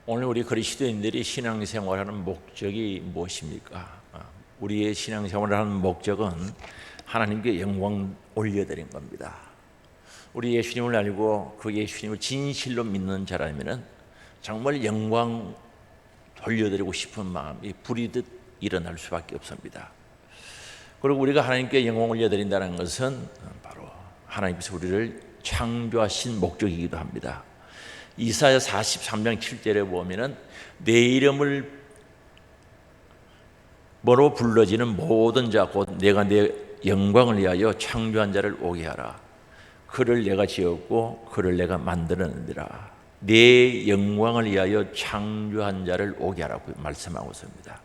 오늘 우리 그리스도인들이 신앙생활하는 목적이 무엇입니까? 우리의 신앙생활을 하는 목적은 하나님께 영광 올려드린 겁니다. 우리 예수님을 알고 그 예수님을 진실로 믿는 자라면 정말 영광 돌려드리고 싶은 마음이 불이듯 일어날 수밖에 없습니다. 그리고 우리가 하나님께 영광 올려드린다는 것은 바로 하나님께서 우리를 창조하신 목적이기도 합니다. 이사야 43장 7절에 보면은 내 이름을 뭐로 불러지는 모든 자 곧 내가 내 영광을 위하여 창조한 자를 오게 하라. 그를 내가 지었고 그를 내가 만들었느니라. 내 영광을 위하여 창조한 자를 오게 하라고 말씀하고 있습니다.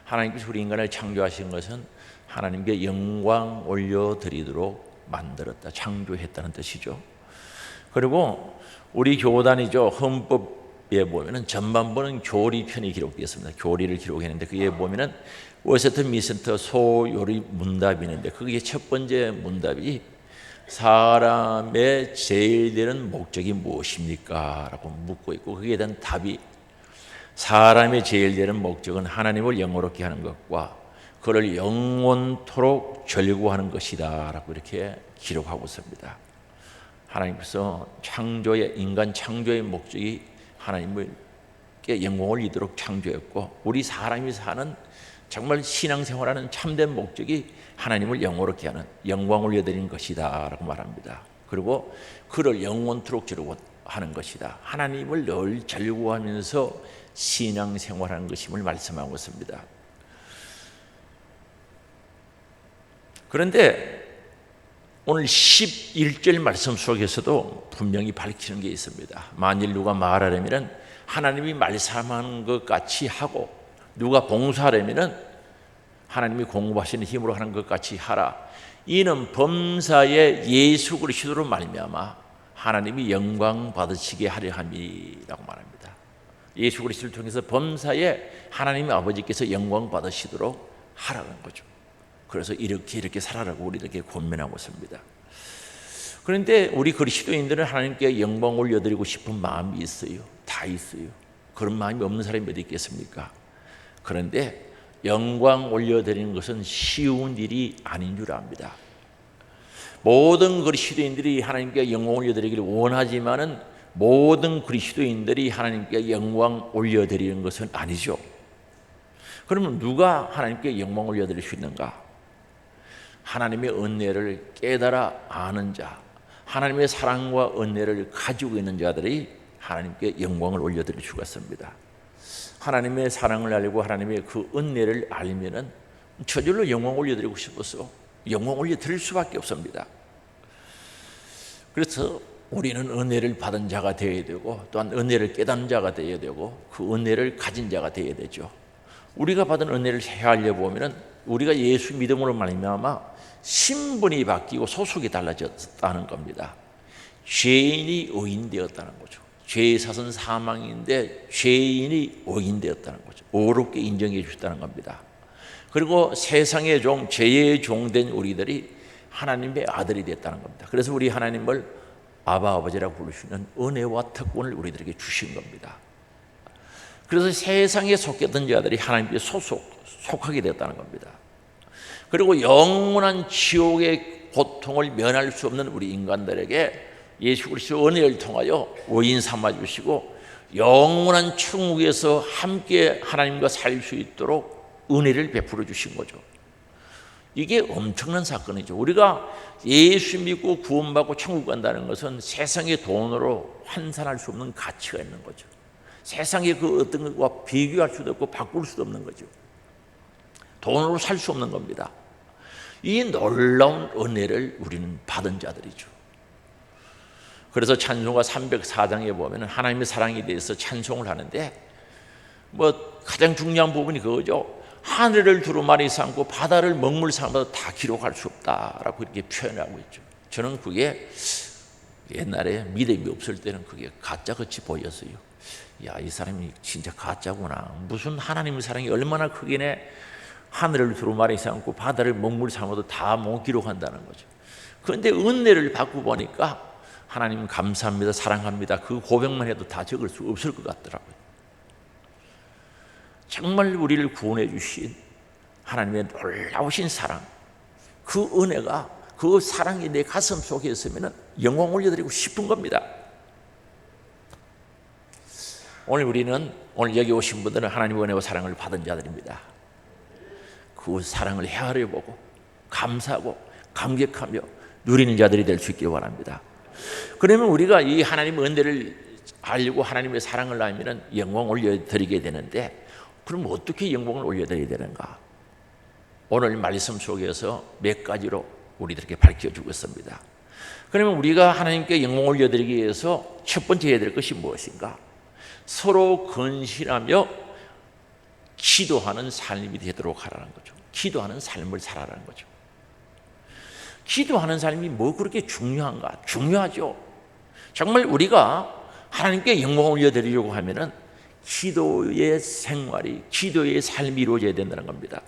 하나님께서 우리 인간을 창조하신 것은 하나님께 영광 올려드리도록 만들었다, 창조했다는 뜻이죠. 그리고 우리 교단이죠, 헌법에 보면은 전반부는 교리편이 기록되어 있습니다. 교리를 기록했는데 그에 보면은 워세트 미센터 소요리 문답이 있는데 그게 첫 번째 문답이 사람의 제일 되는 목적이 무엇입니까? 라고 묻고 있고 거기에 대한 답이 사람의 제일 되는 목적은 하나님을 영화롭게 하는 것과 그를 영원토록 절구하는 것이다 라고 이렇게 기록하고 있습니다. 하나님께서 인간 창조의 목적이 하나님께 영광을 이도록 창조했고 우리 사람이 사는 정말 신앙생활하는 참된 목적이 하나님을 영화롭게 하는, 영광 올려드리는 것이다 라고 말합니다. 그리고 그를 영원토록 절구하는 것이다. 하나님을 늘 절구하면서 신앙생활하는 것임을 말씀하고 있습니다. 그런데 오늘 11절 말씀 속에서도 분명히 밝히는 게 있습니다. 만일 누가 말하려면 하나님이 말씀하는 것 같이 하고 누가 봉사하려면 하나님이 공부하시는 힘으로 하는 것 같이 하라. 이는 범사에 예수 그리스도로 말미암아 하나님이 영광 받으시게 하려 함이라고 말합니다. 예수 그리스도를 통해서 범사에 하나님 아버지께서 영광 받으시도록 하라는 거죠. 그래서 이렇게 살아라고 우리에게 권면하고 있습니다. 그런데 우리 그리스도인들은 하나님께 영광 올려드리고 싶은 마음이 있어요. 다 있어요. 그런 마음이 없는 사람이 어디 있겠습니까? 그런데 영광 올려드리는 것은 쉬운 일이 아닌 줄 압니다. 모든 그리스도인들이 하나님께 영광 올려드리기를 원하지만은 모든 그리스도인들이 하나님께 영광 올려드리는 것은 아니죠. 그러면 누가 하나님께 영광 올려드릴 수 있는가? 하나님의 은혜를 깨달아 아는 자, 하나님의 사랑과 은혜를 가지고 있는 자들이 하나님께 영광을 올려드릴 수가 있습니다. 하나님의 사랑을 알고 하나님의 그 은혜를 알면은 저절로 영광 올려드리고 싶어서 영광 올려드릴 수밖에 없습니다. 그래서 우리는 은혜를 받은 자가 되어야 되고 또한 은혜를 깨닫는 자가 되어야 되고 그 은혜를 가진 자가 되어야 되죠. 우리가 받은 은혜를 헤아려 보면은 우리가 예수 믿음으로 말미암아 신분이 바뀌고 소속이 달라졌다는 겁니다. 죄인이 의인 되었다는 거죠. 죄의 사선 사망인데 죄인이 의인 되었다는 거죠. 의롭게 인정해 주셨다는 겁니다. 그리고 세상의 종, 죄의 종된 우리들이 하나님의 아들이 됐다는 겁니다. 그래서 우리 하나님을 아바 아버지라고 부르시는 은혜와 특권을 우리들에게 주신 겁니다. 그래서 세상에 속했던 자들이 하나님께 속하게 되었다는 겁니다. 그리고 영원한 지옥의 고통을 면할 수 없는 우리 인간들에게 예수 그리스도 은혜를 통하여 의인 삼아주시고 영원한 천국에서 함께 하나님과 살 수 있도록 은혜를 베풀어 주신 거죠. 이게 엄청난 사건이죠. 우리가 예수 믿고 구원받고 천국 간다는 것은 세상의 돈으로 환산할 수 없는 가치가 있는 거죠. 세상의 그 어떤 것과 비교할 수도 없고 바꿀 수도 없는 거죠. 돈으로 살 수 없는 겁니다. 이 놀라운 은혜를 우리는 받은 자들이죠. 그래서 찬송가 304장에 보면 하나님의 사랑에 대해서 찬송을 하는데 가장 중요한 부분이 그거죠. 하늘을 두루마리 삼고 바다를 먹물 삼아도 다 기록할 수 없다라고 이렇게 표현하고 있죠. 저는 그게 옛날에 믿음이 없을 때는 그게 가짜같이 보였어요. 야, 이 사람이 진짜 가짜구나. 무슨 하나님의 사랑이 얼마나 크기네. 하늘을 두루마리 삼고 바다를 먹물 삼아도 다 못 기록한다는 거죠. 그런데 은혜를 받고 보니까 하나님 감사합니다, 사랑합니다 그 고백만 해도 다 적을 수 없을 것 같더라고요. 정말 우리를 구원해 주신 하나님의 놀라우신 사랑, 그 은혜가, 그 사랑이 내 가슴 속에 있으면 영광 올려드리고 싶은 겁니다. 오늘 여기 오신 분들은 하나님의 은혜와 사랑을 받은 자들입니다. 그 사랑을 헤아려 보고 감사하고 감격하며 누리는 자들이 될 수 있기를 원합니다. 그러면 우리가 이 하나님의 은혜를 알고 하나님의 사랑을 알면 영광을 올려드리게 되는데, 그럼 어떻게 영광을 올려드려야 되는가? 오늘 말씀 속에서 몇 가지로 우리들에게 밝혀주고 있습니다. 그러면 우리가 하나님께 영광을 올려드리기 위해서 첫 번째 해야 될 것이 무엇인가? 서로 건실하며 기도하는 삶이 되도록 하라는 거죠. 기도하는 삶을 살아라는 거죠. 기도하는 삶이 뭐 그렇게 중요한가? 중요하죠. 정말 우리가 하나님께 영광을 올려드리려고 하면은 기도의 생활이, 기도의 삶이 이루어져야 된다는 겁니다.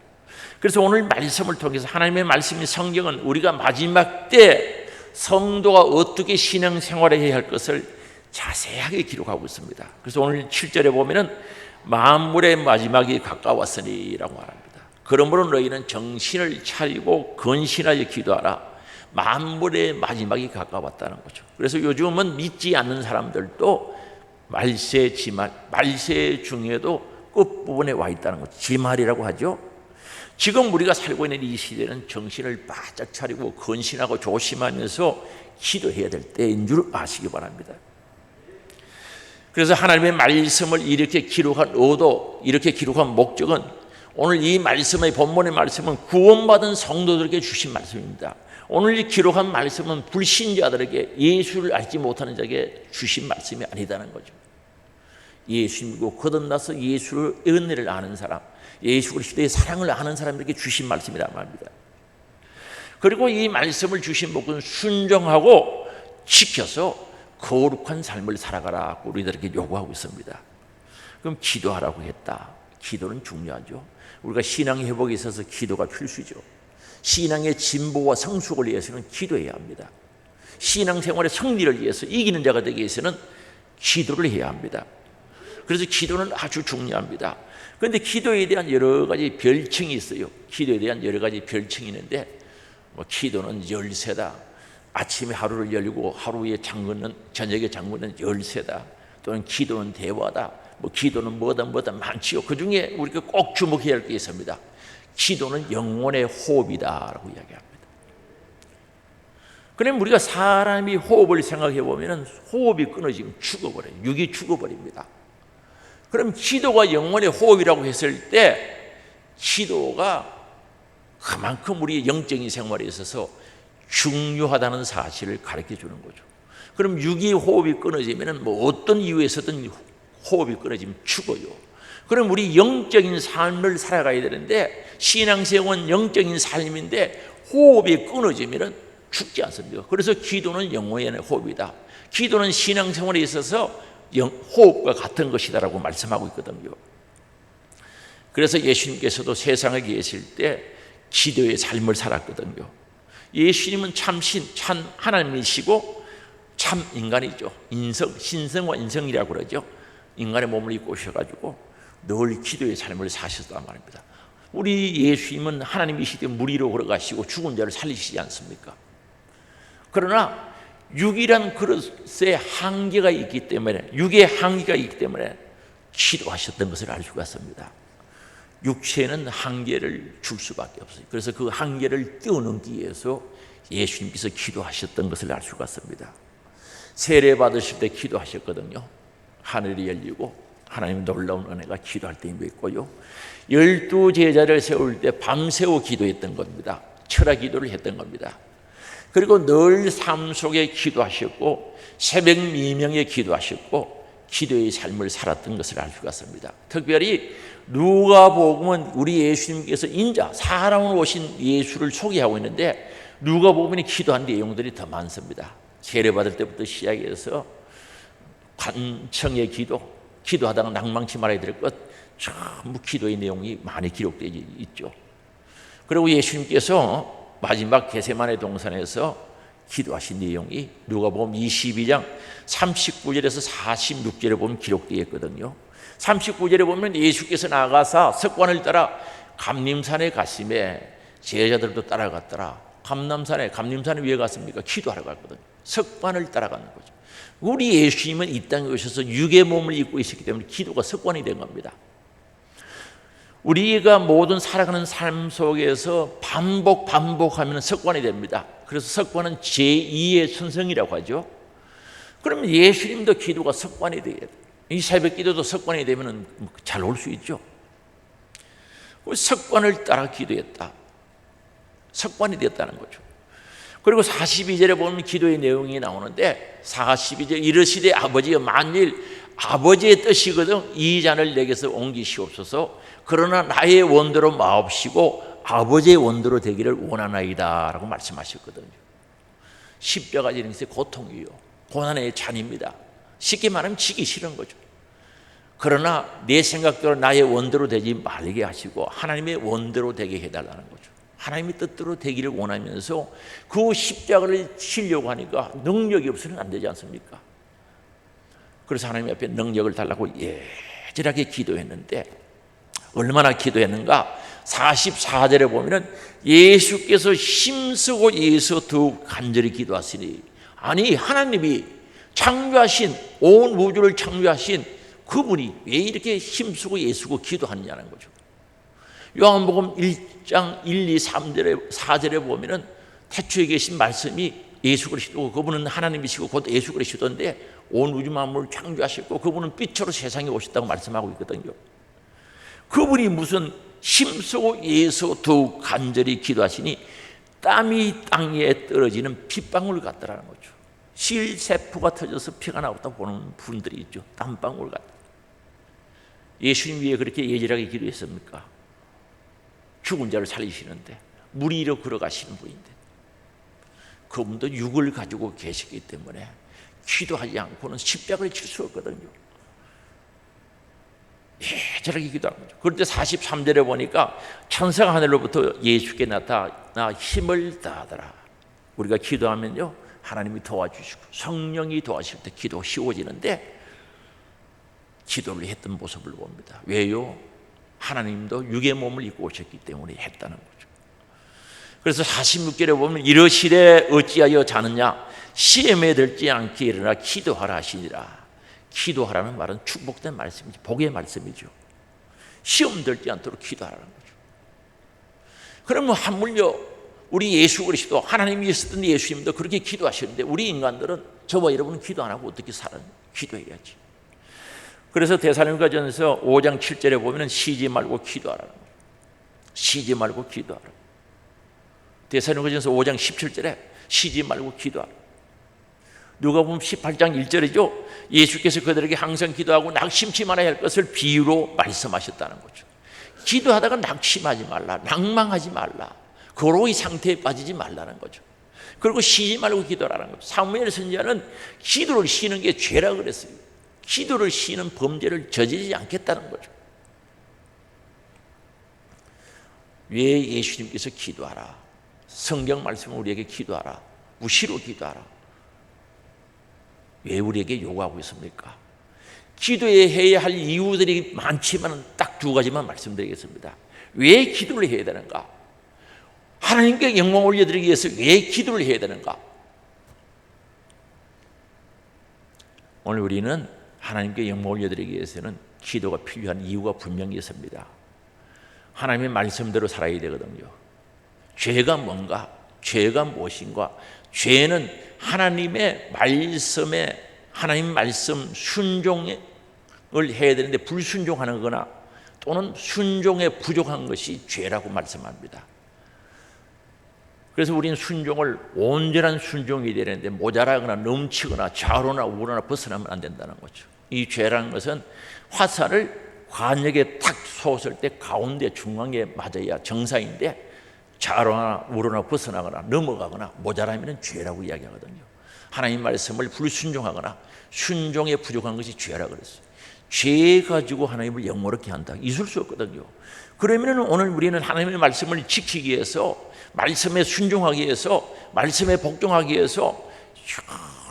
그래서 오늘 말씀을 통해서 하나님의 말씀인 성경은 우리가 마지막 때 성도가 어떻게 신앙생활을 해야 할 것을 자세하게 기록하고 있습니다. 그래서 오늘 7절에 보면은 만물의 마지막이 가까웠으니라고 말합니다. 그러므로 너희는 정신을 차리고 건신하여 기도하라. 만물의 마지막이 가까웠다는 거죠. 그래서 요즘은 믿지 않는 사람들도 말세 지말, 말세 중에도 끝부분에 와 있다는 거죠. 지말이라고 하죠. 지금 우리가 살고 있는 이 시대는 정신을 바짝 차리고 건신하고 조심하면서 기도해야 될 때인 줄 아시기 바랍니다. 그래서 하나님의 말씀을 이렇게 기록한 의도, 이렇게 기록한 목적은 오늘 이 말씀의 본문의 말씀은 구원받은 성도들에게 주신 말씀입니다. 오늘 기록한 말씀은 불신자들에게, 예수를 알지 못하는 자에게 주신 말씀이 아니다는 거죠. 예수 믿고 거듭나서 예수의 은혜를 아는 사람, 예수 그리스도의 사랑을 아는 사람들에게 주신 말씀이란 말입니다. 그리고 이 말씀을 주신 목은 순종하고 지켜서 거룩한 삶을 살아가라고 우리들에게 요구하고 있습니다. 그럼 기도하라고 했다. 기도는 중요하죠. 우리가 신앙 회복에 있어서 기도가 필수죠. 신앙의 진보와 성숙을 위해서는 기도해야 합니다. 신앙생활의 승리를 위해서, 이기는 자가 되기 위해서는 기도를 해야 합니다. 그래서 기도는 아주 중요합니다. 그런데 기도에 대한 여러 가지 별칭이 있어요. 기도에 대한 여러 가지 별칭이 있는데, 기도는 열쇠다, 아침에 하루를 열고 하루에 잠그는, 저녁에 잠그는 열쇠다, 또는 기도는 대화다, 기도는 뭐다 많지요. 그 중에 우리가 꼭 주목해야 할 게 있습니다. 기도는 영혼의 호흡이다라고 이야기합니다. 그럼 우리가 사람이 호흡을 생각해 보면 호흡이 끊어지면 죽어버려요. 육이 죽어버립니다. 그럼 기도가 영혼의 호흡이라고 했을 때 기도가 그만큼 우리의 영적인 생활에 있어서 중요하다는 사실을 가르쳐 주는 거죠. 그럼 육이 호흡이 끊어지면 어떤 이유에서든 호흡이 끊어지면 죽어요. 그럼 우리 영적인 삶을 살아가야 되는데, 신앙생활은 영적인 삶인데 호흡이 끊어지면 죽지 않습니다. 그래서 기도는 영혼의 호흡이다. 기도는 신앙생활에 있어서 호흡과 같은 것이다라고 말씀하고 있거든요. 그래서 예수님께서도 세상에 계실 때 기도의 삶을 살았거든요. 예수님은 참신, 참 하나님이시고 참 인간이죠. 인성, 신성과 인성이라고 그러죠. 인간의 몸을 입고 오셔가지고 늘 기도의 삶을 사셨단 말입니다. 우리 예수님은 하나님이시되 물 위로 걸어가시고 죽은 자를 살리시지 않습니까? 그러나 육이란 그릇에 한계가 있기 때문에, 육의 한계가 있기 때문에 기도하셨던 것을 알 수가 있습니다. 육체는 한계를 줄 수밖에 없어요. 그래서 그 한계를 뛰어넘기 위해서 예수님께서 기도하셨던 것을 알 수가 있습니다. 세례 받으실 때 기도하셨거든요. 하늘이 열리고 하나님의 놀라운 은혜가 기도할 때 임했고요. 12제자를 세울 때 밤새워 기도했던 겁니다. 철학 기도를 했던 겁니다. 그리고 늘 삶 속에 기도하셨고 새벽 미명에 기도하셨고 기도의 삶을 살았던 것을 알 수가 있습니다. 특별히 누가복음은 우리 예수님께서 인자, 사람으로 오신 예수를 소개하고 있는데 누가복음이 기도한 내용들이 더 많습니다. 세례받을 때부터 시작해서 관청의 기도, 기도하다가 낭망치 말아야 될 것, 전부 기도의 내용이 많이 기록되어 있죠. 그리고 예수님께서 마지막 겟세마네 동산에서 기도하신 내용이 누가복음 22장 39절에서 46절에 보면 기록되어 있거든요. 39절에 보면 예수께서 나가사 석관을 따라 감림산에 가심에 제자들도 따라갔더라. 감림산에 왜 갔습니까? 기도하러 갔거든요. 석관을 따라가는 거죠. 우리 예수님은 이 땅에 오셔서 육의 몸을 입고 있었기 때문에 기도가 석관이 된 겁니다. 우리가 모든 살아가는 삶 속에서 반복하면 석관이 됩니다. 그래서 석관은 제2의 천성이라고 하죠. 그러면 예수님도 기도가 석관이 돼야 돼요. 이 새벽 기도도 석관이 되면 잘 올 수 있죠. 석관을 따라 기도했다. 석관이 되었다는 거죠. 그리고 42절에 보면 기도의 내용이 나오는데 42절 이르시되 아버지여 만일 아버지의 뜻이거든 이 잔을 내게서 옮기시옵소서. 그러나 나의 원대로 마옵시고 아버지의 원대로 되기를 원하나이다 라고 말씀하셨거든요. 십자가 지는 것이 고통이요 고난의 잔입니다. 쉽게 말하면 지기 싫은 거죠. 그러나 내 생각대로 나의 원대로 되지 말게 하시고 하나님의 원대로 되게 해달라는 거죠. 하나님의 뜻대로 되기를 원하면서 그 십자가를 치려고 하니까 능력이 없으면 안 되지 않습니까? 그래서 하나님 앞에 능력을 달라고 예절하게 기도했는데 얼마나 기도했는가? 44절에 보면은 예수께서 힘쓰고 예수 더욱 간절히 기도하시니, 아니 하나님이 창조하신 온 우주를 창조하신 그분이 왜 이렇게 힘쓰고 예수고 기도하느냐는 거죠. 요한복음 1장 1, 2, 3절에 4절에 보면은 태초에 계신 말씀이 예수 그리스도고 그분은 하나님이시고 곧 예수 그리스도인데 온 우주 만물을 창조하셨고 그분은 빛으로 세상에 오셨다고 말씀하고 있거든요. 그분이 무슨 힘쓰고 예수 더욱 간절히 기도하시니 땀이 땅에 떨어지는 핏방울 같더라는 거죠. 실세포가 터져서 피가 나왔다고 보는 분들이 있죠. 땀방울 같다. 예수님 왜 그렇게 예절하게 기도했습니까? 죽은 자를 살리시는데 물 위로 걸어가시는 분인데 그분도 육을 가지고 계시기 때문에 기도하지 않고는 십자가를 칠 수 없거든요. 예절하게 기도한 거죠. 그런데 43절에 보니까 천사가 하늘로부터 예수께 나타나 힘을 다하더라. 우리가 기도하면요 하나님이 도와주시고 성령이 도와주실 때 기도가 쉬워지는데 기도를 했던 모습을 봅니다. 왜요? 하나님도 육의 몸을 입고 오셨기 때문에 했다는 거죠. 그래서 46절에 보면 이르시되 어찌하여 자느냐 시험에 들지 않게 일어나 기도하라 하시니라. 기도하라는 말은 축복된 말씀이죠. 복의 말씀이죠. 시험 들지 않도록 기도하라는 거죠. 그러면 하물며 우리 예수 그리스도 하나님이 있었던 예수님도 그렇게 기도하시는데 우리 인간들은 저와 여러분은 기도 안 하고 어떻게 살아요? 기도해야지. 그래서 데살로니가전서 5장 7절에 보면 쉬지 말고 기도하라는 거예요. 쉬지 말고 기도하라. 데살로니가전서 5장 17절에 쉬지 말고 기도하라. 누가복음 18장 1절이죠. 예수께서 그들에게 항상 기도하고 낙심치 말아야 할 것을 비유로 말씀하셨다는 거죠. 기도하다가 낙심하지 말라, 낭망하지 말라, 고로의 상태에 빠지지 말라는 거죠. 그리고 쉬지 말고 기도하라는 거죠. 사무엘 선지자는 기도를 쉬는 게 죄라 그랬어요. 기도를 쉬는 범죄를 저지르지 않겠다는 거죠. 왜 예수님께서 기도하라, 성경 말씀을 우리에게 기도하라, 무시로 기도하라, 왜 우리에게 요구하고 있습니까? 기도해야 할 이유들이 많지만 딱 두 가지만 말씀드리겠습니다. 왜 기도를 해야 되는가? 하나님께 영광을 올려드리기 위해서 왜 기도를 해야 되는가? 오늘 우리는 하나님께 영광을 올려드리기 위해서는 기도가 필요한 이유가 분명히 있습니다. 하나님의 말씀대로 살아야 되거든요. 죄가 뭔가? 죄가 무엇인가? 죄는 하나님의 말씀에 하나님 말씀 순종을 해야 되는데 불순종하는 거나 또는 순종에 부족한 것이 죄라고 말씀합니다. 그래서 우리는 순종을 온전한 순종이 되는데 모자라거나 넘치거나 좌로나 우로나 벗어나면 안 된다는 거죠. 이 죄라는 것은 화살을 관역에 탁 쏘았을 때 가운데 중앙에 맞아야 정상인데 좌로나 우로나 벗어나거나 넘어가거나 모자라면 죄라고 이야기하거든요. 하나님 말씀을 불순종하거나 순종에 부족한 것이 죄라 그랬어요. 죄 가지고 하나님을 영원하게 한다. 있을 수 없거든요. 그러면 오늘 우리는 하나님의 말씀을 지키기 위해서, 말씀에 순종하기 위해서, 말씀에 복종하기 위해서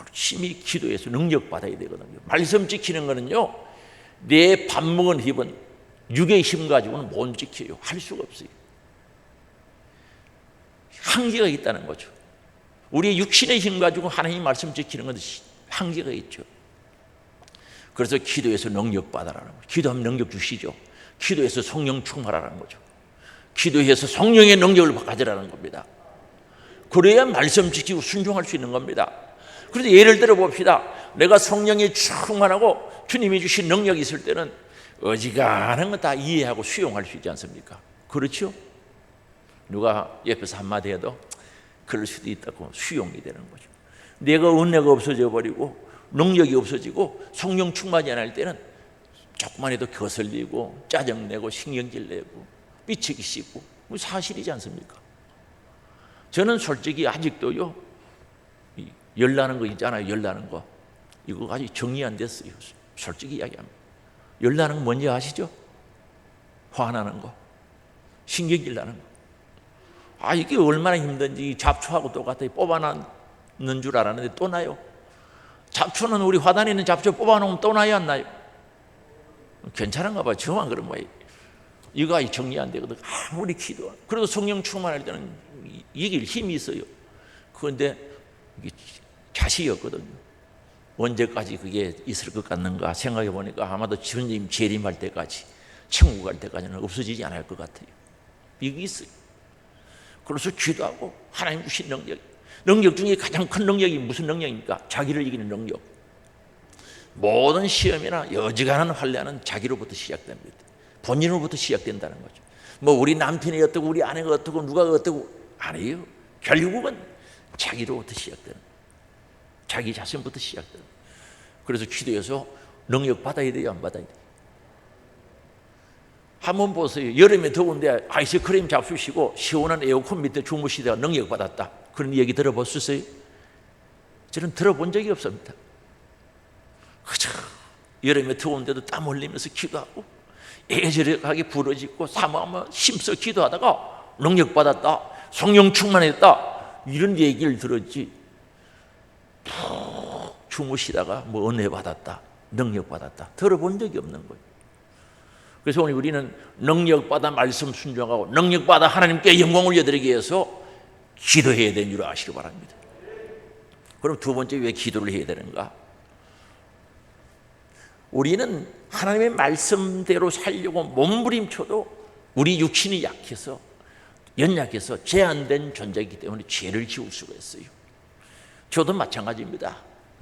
열심히 기도해서 능력 받아야 되거든요. 말씀 지키는 거는요, 내 밥 먹은 힘은 육의 힘 가지고는 못 지켜요. 할 수가 없어요. 한계가 있다는 거죠. 우리의 육신의 힘 가지고 하나님 말씀 지키는 건 한계가 있죠. 그래서 기도해서 능력 받아라는 거죠. 기도하면 능력 주시죠. 기도해서 성령 충만하라는 거죠. 기도해서 성령의 능력을 가지라는 겁니다. 그래야 말씀 지키고 순종할 수 있는 겁니다. 그래서 예를 들어 봅시다. 내가 성령에 충만하고 주님이 주신 능력이 있을 때는 어지간한 거 다 이해하고 수용할 수 있지 않습니까? 그렇죠? 누가 옆에서 한마디 해도 그럴 수도 있다고 수용이 되는 거죠. 내가 은혜가 없어져 버리고 능력이 없어지고 성령 충만이 안 할 때는 조금만 해도 거슬리고 짜증내고 신경질 내고 삐치기 씹고 사실이지 않습니까? 저는 솔직히 아직도요, 열나는 거 있잖아요. 열나는 거 이거 아직 정리 안 됐어요. 솔직히 이야기합니다. 열나는 거 뭔지 아시죠? 화나는 거, 신경질 나는 거. 이게 얼마나 힘든지. 잡초하고 똑같아요. 뽑아놨는 줄 알았는데 또 나요. 잡초는 우리 화단에 있는 잡초 뽑아놓으면 또 나요, 안 나요? 괜찮은가 봐요. 저만 그런 거예요. 이거 아직 정리 안 되거든. 아무리 기도. 그래도 성령 충만할 때는 이길 힘이 있어요. 그런데 이게 자식이었거든요. 언제까지 그게 있을 것 같는가 생각해 보니까 아마도 주님 재림할 때까지, 천국 갈 때까지는 없어지지 않을 것 같아요. 이게 있어요. 그래서 기도하고 하나님 주신 능력 중에 가장 큰 능력이 무슨 능력입니까? 자기를 이기는 능력. 모든 시험이나 여지간한 환난은 자기로부터 시작됩니다. 본인으로부터 시작된다는 거죠. 뭐 우리 남편이 어떻고 우리 아내가 어떻고 누가 어떻고 아니에요. 결국은 자기로부터 시작되는 거예요. 자기 자신부터 시작되는 거예요. 그래서 기도해서 능력 받아야 돼요, 안 받아야 돼요? 한번 보세요. 여름에 더운데 아이스크림 잡수시고 시원한 에어컨 밑에 주무시다가 능력 받았다. 그런 얘기 들어보셨어요? 저는 들어본 적이 없습니다. 그저 여름에 더운데도 땀 흘리면서 기도하고 애절하게 부르짖고 사모하며 힘써 기도하다가 능력 받았다, 성령 충만했다, 이런 얘기를 들었지. 푹 주무시다가 뭐 은혜 받았다, 능력 받았다, 들어본 적이 없는 거예요. 그래서 오늘 우리는 능력받아 말씀 순종하고 능력받아 하나님께 영광 올려드리기 위해서 기도해야 되는 줄 아시기 바랍니다. 그럼 두 번째 왜 기도를 해야 되는가? 우리는 하나님의 말씀대로 살려고 몸부림쳐도 우리 육신이 약해서 연약해서 제한된 존재이기 때문에 죄를 지을 수가 있어요. 저도 마찬가지입니다.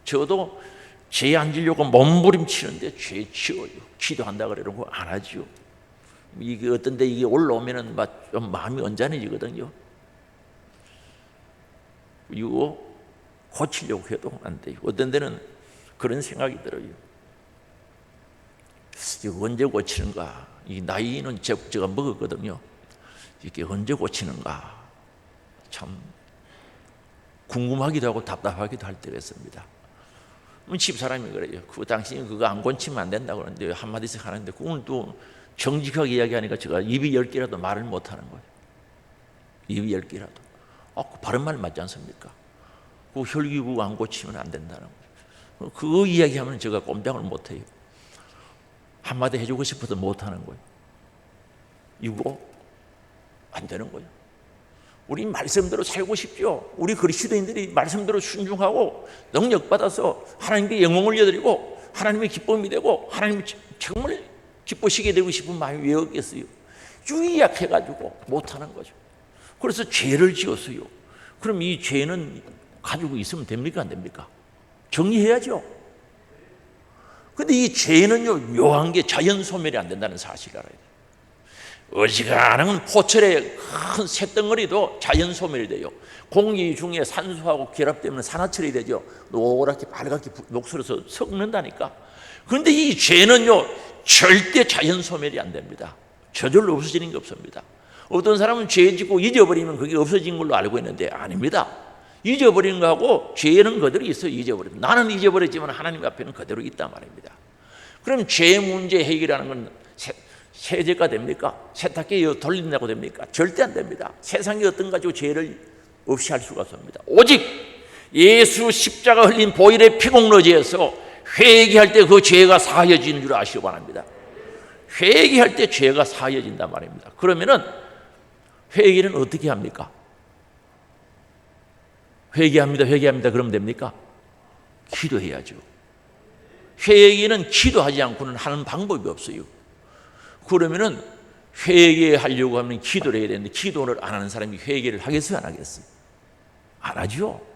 저도 죄 안 지려고 몸부림치는데 죄 지어요. 기도한다 그러고 안 하죠. 이게 어떤 데 이게 올라오면은 막 좀 마음이 언짢아지거든요. 이거 고치려고 해도 안 돼요. 어떤 데는 그런 생각이 들어요. 이거 언제 고치는가? 이 나이는 제가 먹었거든요. 이게 언제 고치는가? 참 궁금하기도 하고 답답하기도 할 때가 있습니다. 집사람이 그래요. 그 당신이 그거 안 고치면 안 된다고 그러는데 한마디씩 하는데 그걸 또 정직하게 이야기하니까 제가 입이 10개라도 말을 못하는 거예요. 입이 10개라도. 그 바른 말 맞지 않습니까? 그 혈기구 안 고치면 안 된다는 거예요. 그거 이야기하면 제가 꼼짝을 못해요. 한마디 해주고 싶어도 못하는 거예요. 이거 안 되는 거예요. 우리 말씀대로 살고 싶죠. 우리 그리스도인들이 말씀대로 순종하고 능력받아서 하나님께 영광을 올려드리고 하나님의 기쁨이 되고 하나님이 정말 기쁘시게 되고 싶은 마음이 왜 없겠어요? 유약해가지고 못하는 거죠. 그래서 죄를 지었어요. 그럼 이 죄는 가지고 있으면 됩니까? 안 됩니까? 정리해야죠. 근데 이 죄는요, 묘한 게 자연 소멸이 안 된다는 사실을 알아야 돼요. 어지간한 포철의 큰 쇳덩어리도 자연 소멸이 돼요. 공기 중에 산소하고 결합되면 산화철이 되죠. 노랗게 빨갛게 녹슬어서 썩는다니까. 그런데 이 죄는요, 절대 자연 소멸이 안 됩니다. 저절로 없어지는 게 없습니다. 어떤 사람은 죄 짓고 잊어버리면 그게 없어진 걸로 알고 있는데 아닙니다. 잊어버리는 거하고 죄는 그대로 있어요. 잊어버리면. 나는 잊어버렸지만 하나님 앞에는 그대로 있단 말입니다. 그럼 죄 문제 해결하는 건 세제가 됩니까? 세탁기에 돌린다고 됩니까? 절대 안 됩니다. 세상에 어떤 가지고 죄를 없이 할 수가 없습니다. 오직 예수 십자가 흘린 보혈의 피공로제에서 회개할 때 그 죄가 사하여지는 줄 아시기 바랍니다. 회개할 때 죄가 사하여진단 말입니다. 그러면은 회개는 어떻게 합니까? 회개합니다. 그러면 됩니까? 기도해야죠. 회개는 기도하지 않고는 하는 방법이 없어요. 그러면은 회개하려고 하면 기도를 해야 되는데 기도를 안 하는 사람이 회개를 하겠어요? 안 하겠어요? 안 하죠.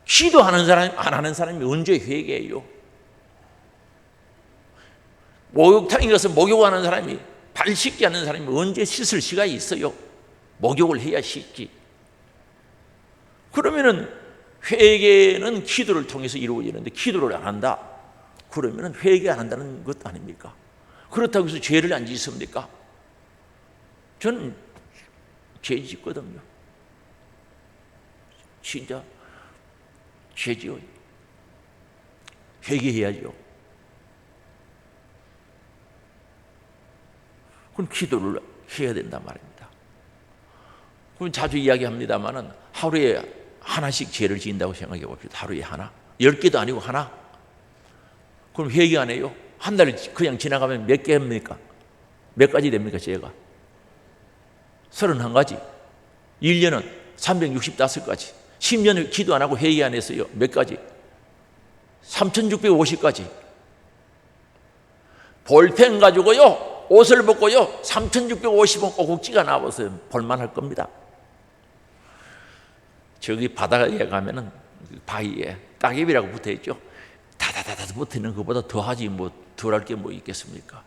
기도하는 사람이 안 하는 사람이 언제 회개해요? 목욕탕에 가서 목욕하는 사람이 발 씻기 하는 사람이 언제 씻을 시간이 있어요? 목욕을 해야 씻지. 그러면은 회개는 기도를 통해서 이루어지는데 기도를 안 한다. 그러면은 회개 안 한다는 것 아닙니까? 그렇다고 해서 죄를 안 짓습니까? 저는 죄 짓거든요. 진짜 죄 지어요. 회개해야죠. 그럼 기도를 해야 된단 말입니다. 그럼 자주 이야기합니다만은 하루에 하나씩 죄를 지은다고 생각해 봅시다. 하루에 하나. 10개도 아니고 하나. 그럼 회개 안 해요? 한 달 그냥 지나가면 몇 개 합니까? 몇 가지 됩니까, 죄가? 31가지. 1년은 365가지. 10년을 기도 안 하고 회개 안 했어요. 몇 가지? 3650가지. 볼펜 가지고요, 옷을 벗고요, 3650원 꼭꼭지가 나와서 볼만할 겁니다. 저기 바다에 가면은 바위에 따개비라고 붙어 있죠. 다다다다 붙어 있는 것보다 더하지 뭐 덜할 게 뭐 있겠습니까?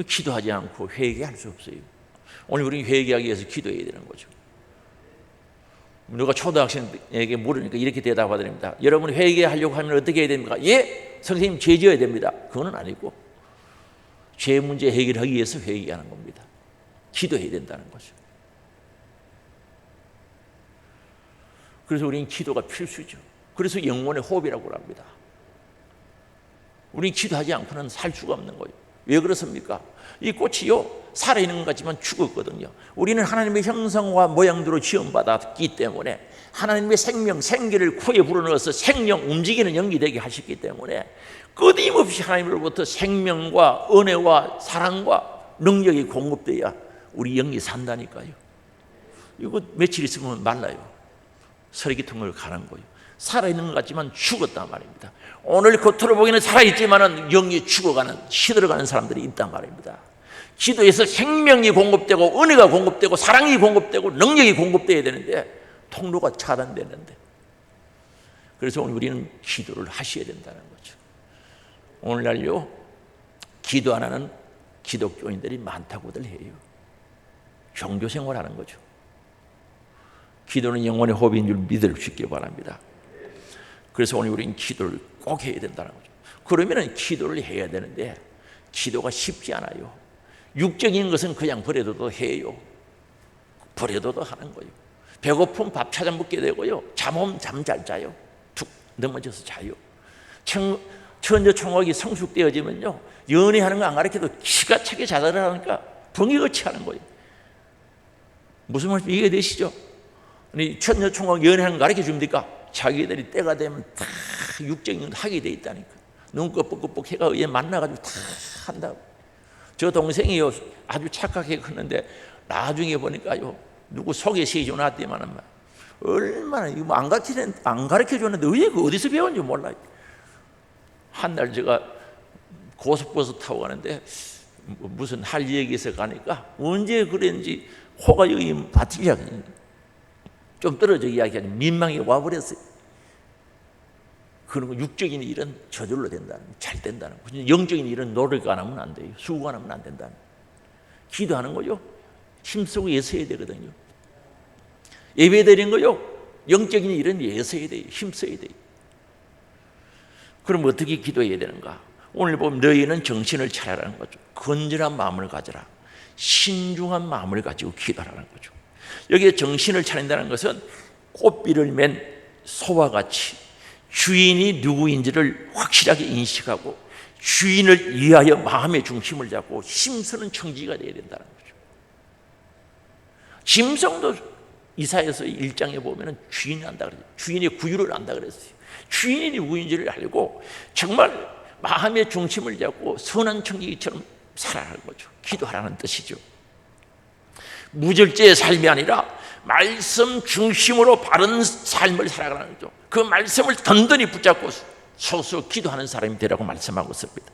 기도하지 않고 회개할 수 없어요. 오늘 우리는 회개하기 위해서 기도해야 되는 거죠. 누가 초등학생에게 물으니까 이렇게 대답하더랍니다. 여러분 회개하려고 하면 어떻게 해야 됩니까? 예, 선생님 죄 지어야 됩니다. 그건 아니고 죄 문제 해결하기 위해서 회개하는 겁니다. 기도해야 된다는 거죠. 그래서 우리는 기도가 필수죠. 그래서 영혼의 호흡이라고 합니다. 우리는 기도하지 않고는 살 수가 없는 거예요. 왜 그렇습니까? 이 꽃이요, 살아있는 것 같지만 죽었거든요. 우리는 하나님의 형상과 모양대로 지음받았기 때문에 하나님의 생명, 생기를 코에 불어넣어서 생명, 움직이는 영이 되게 하셨기 때문에 끊임없이 하나님으로부터 생명과 은혜와 사랑과 능력이 공급돼야 우리 영이 산다니까요. 이거 며칠 있으면 말라요. 쓰레기통을 가는 거예요. 살아있는 것 같지만 죽었단 말입니다. 오늘 겉으로 보기에는 살아있지만 영이 죽어가는, 시들어가는 사람들이 있단 말입니다. 기도에서 생명이 공급되고 은혜가 공급되고 사랑이 공급되고 능력이 공급돼야 되는데 통로가 차단되는데, 그래서 오늘 우리는 기도를 하셔야 된다는 거죠. 오늘날요, 기도 안 하는 기독교인들이 많다고들 해요. 종교생활하는 거죠. 기도는 영혼의 호흡인 줄 믿을 수 있기 바랍니다. 그래서 오늘 우리는 기도를 꼭 해야 된다는 거죠. 그러면 기도를 해야 되는데 기도가 쉽지 않아요. 육적인 것은 그냥 버려둬도 해요. 버려둬도 하는 거예요. 배고픔 밥 찾아 먹게 되고요, 잠오면 잠 잘 자요. 툭 넘어져서 자요. 천녀총각이 성숙되어지면요, 연애하는 거 안 가르쳐도 기가 차게 자살을 하니까 벙이같이 하는 거예요. 무슨 말인지 이해되시죠? 아니, 천녀총각 연애하는 거 가르쳐 줍니까? 자기들이 때가 되면 다 육적인 건 하게 돼 있다니까. 눈 끄뻑끄뻑 해가 얘 만나가지고 다 한다고. 저 동생이요, 아주 착하게 컸는데 나중에 보니까요, 누구 소개시켜 놨더만은 얼마나 이거 뭐 안 가르쳐 줬는데 왜 그 어디서 배웠는지 몰라요. 한 날 제가 고속버스 타고 가는데 무슨 할 얘기에서 가니까 언제 그랬는지 호가 여기 바틀려 좀 떨어져 이야기하니 민망히 와버렸어요. 그런 거 육적인 일은 저절로 된다는, 잘 된다는 거죠. 영적인 일은 노력 안 하면 안 돼요. 수고 안 하면 안 된다는. 기도하는 거죠. 힘쓰고 애써야 되거든요. 예배 드리는 거요, 영적인 일은 애써야 돼요. 힘써야 돼요. 그럼 어떻게 기도해야 되는가? 오늘 보면 너희는 정신을 차려라는 거죠. 건전한 마음을 가져라. 신중한 마음을 가지고 기도하라는 거죠. 여기에 정신을 차린다는 것은 꽃비를 맨 소와 같이 주인이 누구인지를 확실하게 인식하고 주인을 위하여 마음의 중심을 잡고 힘쓰는 청지가 되어야 된다는 거죠. 짐승도 이사야서 1장에 보면 주인이 안다 그랬어요. 주인의 구유를 안다 그랬어요. 주인이 누구인지를 알고 정말 마음의 중심을 잡고 선한 청지기처럼 살아가는 거죠. 기도하라는 뜻이죠. 무절제의 삶이 아니라 말씀 중심으로 바른 삶을 살아가는 거죠. 그 말씀을 든든히 붙잡고 서서 기도하는 사람이 되라고 말씀하고 있습니다.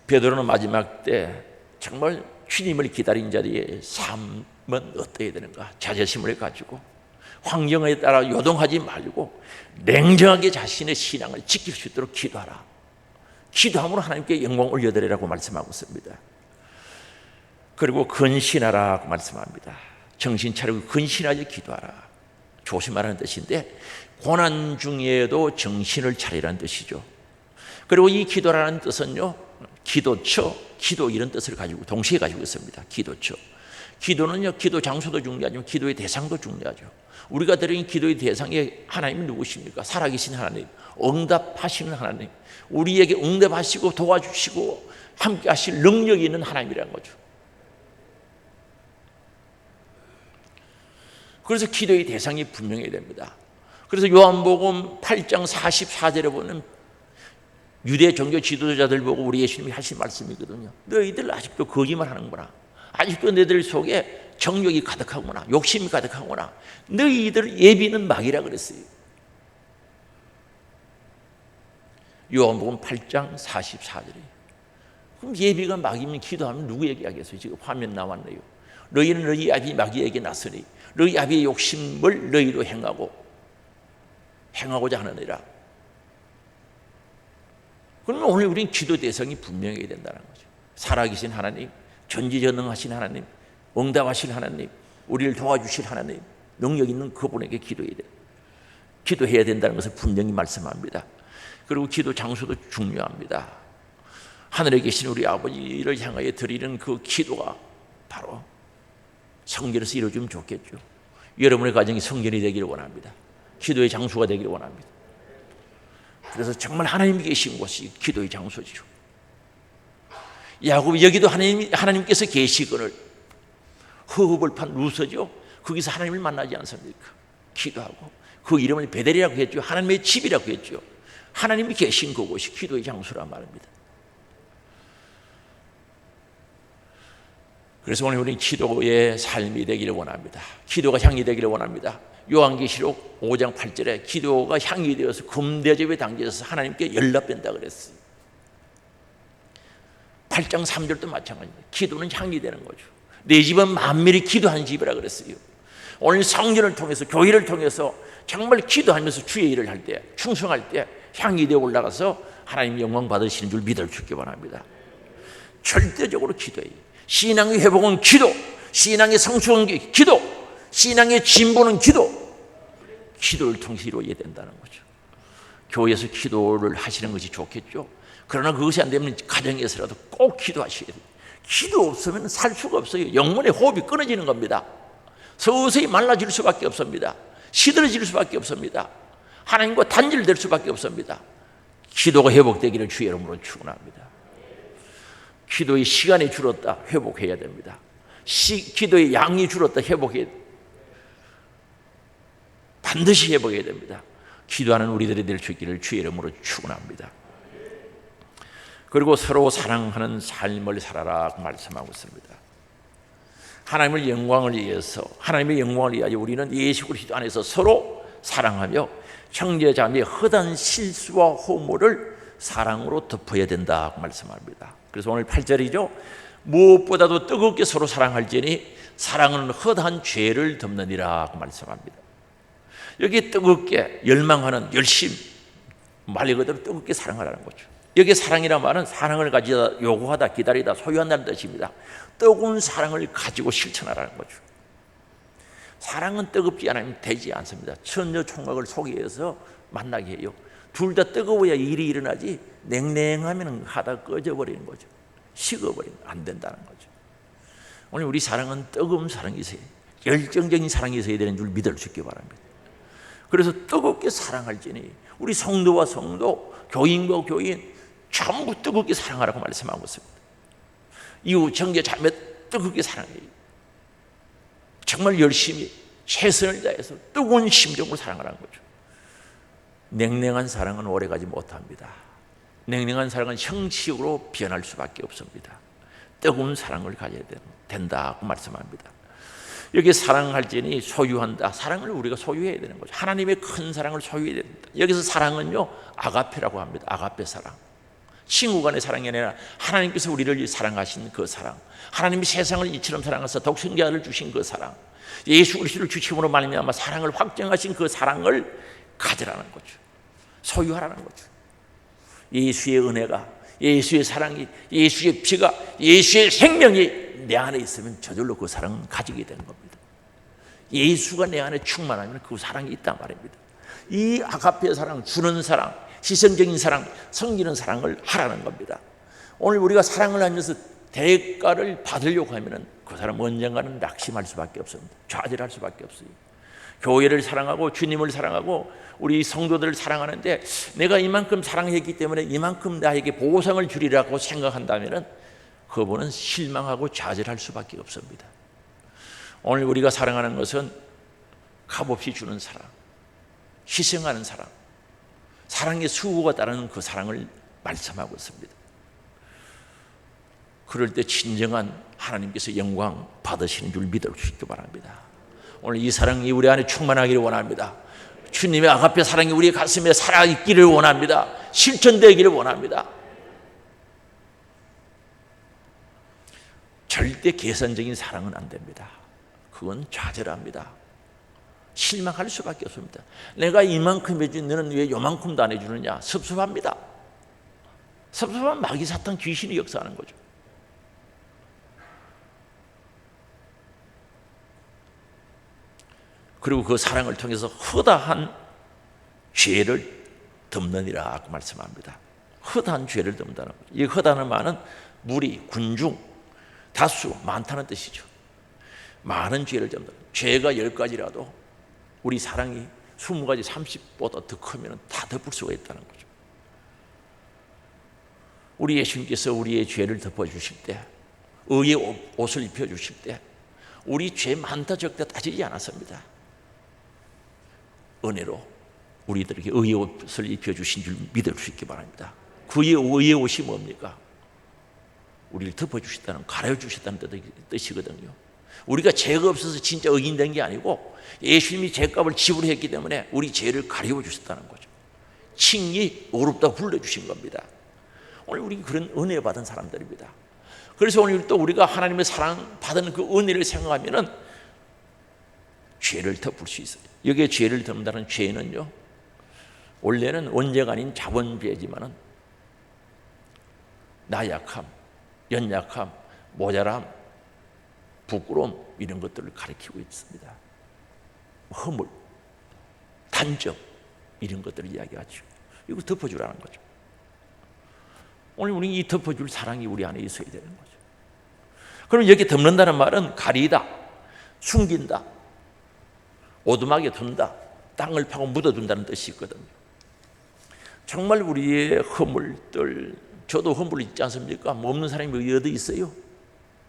베드로는 마지막 때 정말 주님을 기다린 자리에 삶은 어떠해야 되는가? 자존심을 가지고 환경에 따라 요동하지 말고 냉정하게 자신의 신앙을 지킬 수 있도록 기도하라. 기도함으로 하나님께 영광 올려드리라고 말씀하고 있습니다. 그리고 근신하라고 말씀합니다. 정신 차리고 근신하지 기도하라. 조심하라는 뜻인데 고난 중에도 정신을 차리라는 뜻이죠. 그리고 이 기도라는 뜻은요, 기도처, 기도 이런 뜻을 가지고 동시에 가지고 있습니다. 기도처. 기도는요, 기도 장소도 중요하지만 기도의 대상도 중요하죠. 우리가 드리는 기도의 대상이 하나님이 누구십니까? 살아계신 하나님, 응답하시는 하나님, 우리에게 응답하시고 도와주시고 함께 하실 능력이 있는 하나님이라는 거죠. 그래서 기도의 대상이 분명해야 됩니다. 그래서 요한복음 8장 44절에 보면 유대 종교 지도자들 보고 우리 예수님이 하신 말씀이거든요. 너희들 아직도 거기만 하는구나. 아직도 너희들 속에 정욕이 가득하구나. 욕심이 가득하구나. 너희들 예비는 막이라 그랬어요. 요한복음 8장 44절에. 그럼 예비가 막이면 기도하면 누구에게 하겠어요? 지금 화면 나왔네요. 너희는 너희 아비 마귀에게 나서니 너희 아비의 욕심을 너희로 행하고자 하느니라. 그러면 오늘 우리는 기도 대상이 분명해야 된다는 거죠. 살아계신 하나님, 전지전능하신 하나님, 응답하실 하나님, 우리를 도와주실 하나님, 능력 있는 그분에게 기도해야 된다는 것을 분명히 말씀합니다. 그리고 기도 장소도 중요합니다. 하늘에 계신 우리 아버지를 향하여 드리는 그 기도가 바로 성전에서 이루어지면 좋겠죠. 여러분의 가정이 성전이 되기를 원합니다. 기도의 장소가 되기를 원합니다. 그래서 정말 하나님이 계신 곳이 기도의 장소죠. 야곱이 여기도 하나님께서 계시거늘 허허벌 판 루서죠. 거기서 하나님을 만나지 않습니까? 기도하고 그 이름을 베델이라고 했죠. 하나님의 집이라고 했죠. 하나님이 계신 그곳이 기도의 장소란 말입니다. 그래서 오늘 우리는 기도의 삶이 되기를 원합니다. 기도가 향이 되기를 원합니다. 요한계시록 5장 8절에 기도가 향이 되어서 금대접에 당겨져서 하나님께 연락된다 그랬어요. 8장 3절도 마찬가지입니다. 기도는 향이 되는 거죠. 내 집은 만밀히 기도하는 집이라 그랬어요. 오늘 성전을 통해서 교회를 통해서 정말 기도하면서 주의 일을 할 때, 충성할 때 향이 되어 올라가서 하나님 영광 받으시는 줄 믿을 수 있기 바랍니다. 절대적으로 기도해요. 신앙의 회복은 기도, 신앙의 성숙은 기도, 신앙의 진보는 기도. 기도를 통해서 이루어야 된다는 거죠. 교회에서 기도를 하시는 것이 좋겠죠. 그러나 그것이 안 되면 가정에서라도 꼭 기도하셔야 돼요. 기도 없으면 살 수가 없어요. 영혼의 호흡이 끊어지는 겁니다. 서서히 말라질 수밖에 없습니다. 시들어질 수밖에 없습니다. 하나님과 단절될 수밖에 없습니다. 기도가 회복되기를 주의 이름으로 축원합니다. 기도의 시간이 줄었다, 회복해야 됩니다. 기도의 양이 줄었다, 회복해야 됩니다. 반드시 회복해야 됩니다. 기도하는 우리들이 될 수 있기를 주의 이름으로 축원합니다. 그리고 서로 사랑하는 삶을 살아라 말씀하고 있습니다. 하나님의 영광을 위하여 우리는 예수 그리스도 안에서 서로 사랑하며 형제자매의 허다한 실수와 허물을 사랑으로 덮어야 된다고 말씀합니다. 그래서 오늘 8절이죠. 무엇보다도 뜨겁게 서로 사랑할지니 사랑은 허다한 죄를 덮느니라 말씀합니다. 여기 뜨겁게 열망하는 열심, 말 그대로 뜨겁게 사랑하라는 거죠. 여기 사랑이란 말은 사랑을 가지다, 요구하다, 기다리다, 소유한다는 뜻입니다. 뜨거운 사랑을 가지고 실천하라는 거죠. 사랑은 뜨겁지 않으면 되지 않습니다. 천녀 총각을 소개해서 만나게 해요. 둘 다 뜨거워야 일이 일어나지 냉랭하면 하다 꺼져버리는 거죠. 식어버리면 안 된다는 거죠. 오늘 우리 사랑은 뜨거운 사랑이 있어야 돼요. 열정적인 사랑이 있어야 되는 줄 믿을 수 있기 바랍니다. 그래서 뜨겁게 사랑할지니 우리 성도와 성도, 교인과 교인 전부 뜨겁게 사랑하라고 말씀하고 있습니다. 이웃, 형제, 자매 뜨겁게 사랑해요. 정말 열심히 최선을 다해서 뜨거운 심정으로 사랑하라는 거죠. 냉랭한 사랑은 오래가지 못합니다. 냉랭한 사랑은 형식으로 변할 수밖에 없습니다. 뜨거운 사랑을 가져야 된다고 말씀합니다. 여기 사랑할지니 소유한다. 사랑을 우리가 소유해야 되는 거죠. 하나님의 큰 사랑을 소유해야 된다. 여기서 사랑은요, 아가페라고 합니다. 아가페 사랑. 친구 간의 사랑이 아니라 하나님께서 우리를 사랑하신 그 사랑, 하나님이 세상을 이처럼 사랑하사 독생자를 주신 그 사랑, 예수 그리스도를 주심으로 말미암아 사랑을 확정하신 그 사랑을 가지라는 거죠. 소유하라는 거죠. 예수의 은혜가, 예수의 사랑이, 예수의 피가, 예수의 생명이 내 안에 있으면 저절로 그 사랑은 가지게 되는 겁니다. 예수가 내 안에 충만하면 그 사랑이 있단 말입니다. 이 아가페 사랑, 주는 사랑, 희생적인 사랑, 섬기는 사랑을 하라는 겁니다. 오늘 우리가 사랑을 하면서 대가를 받으려고 하면 그 사람 언젠가는 낙심할 수밖에 없습니다. 좌절할 수밖에 없어요. 교회를 사랑하고 주님을 사랑하고 우리 성도들을 사랑하는데 내가 이만큼 사랑했기 때문에 이만큼 나에게 보상을 주리라고 생각한다면 그분은 실망하고 좌절할 수밖에 없습니다. 오늘 우리가 사랑하는 것은 값없이 주는 사랑, 희생하는 사랑, 사랑의 수고가 따르는 그 사랑을 말씀하고 있습니다. 그럴 때 진정한 하나님께서 영광 받으시는 줄 믿을 수 있기 바랍니다. 오늘 이 사랑이 우리 안에 충만하기를 원합니다. 주님의 아가페 사랑이 우리 가슴에 살아있기를 원합니다. 실천되기를 원합니다. 절대 계산적인 사랑은 안 됩니다. 그건 좌절합니다. 실망할 수밖에 없습니다. 내가 이만큼 해준 너는 왜 요만큼도 안 해주느냐? 섭섭합니다. 섭섭한 마귀 사탄 귀신이 역사하는 거죠. 그리고 그 사랑을 통해서 허다한 죄를 덮느니라 말씀합니다. 허다한 죄를 덮는다는 거죠. 이 허다는 말은 무리, 군중, 다수, 많다는 뜻이죠. 많은 죄를 덮는다. 죄가 10가지라도 우리 사랑이 20가지, 30보다 더 크면 다 덮을 수가 있다는 거죠. 우리 예수님께서 우리의 죄를 덮어주실 때, 의의 옷을 입혀주실 때 우리 죄 많다 적다 따지지 않았습니다. 은혜로 우리들에게 의의 옷을 입혀주신 줄 믿을 수 있기 바랍니다. 그의 의의 옷이 뭡니까? 우리를 덮어주셨다는, 가려주셨다는 뜻이거든요. 우리가 죄가 없어서 진짜 의인된 게 아니고 예수님이 죄값을 지불했기 때문에 우리 죄를 가려주셨다는 거죠. 칭이 어렵다고 불러주신 겁니다. 오늘 우리 그런 은혜 받은 사람들입니다. 그래서 오늘 또 우리가 하나님의 사랑 받은 그 은혜를 생각하면은 죄를 덮을 수 있어요. 여기에 죄를 덮는다는 죄는요, 원래는 원죄가 아닌 자본죄지만은 나약함, 연약함, 모자람, 부끄러움 이런 것들을 가리키고 있습니다. 허물, 단점 이런 것들을 이야기하죠. 이거 덮어주라는 거죠. 오늘 우리 이 덮어줄 사랑이 우리 안에 있어야 되는 거죠. 그럼 여기 덮는다는 말은 가리다, 숨긴다, 오두막에 둔다, 땅을 파고 묻어둔다는 뜻이 있거든요. 정말 우리의 허물들, 저도 허물 있지 않습니까? 뭐 없는 사람이 어디 있어요?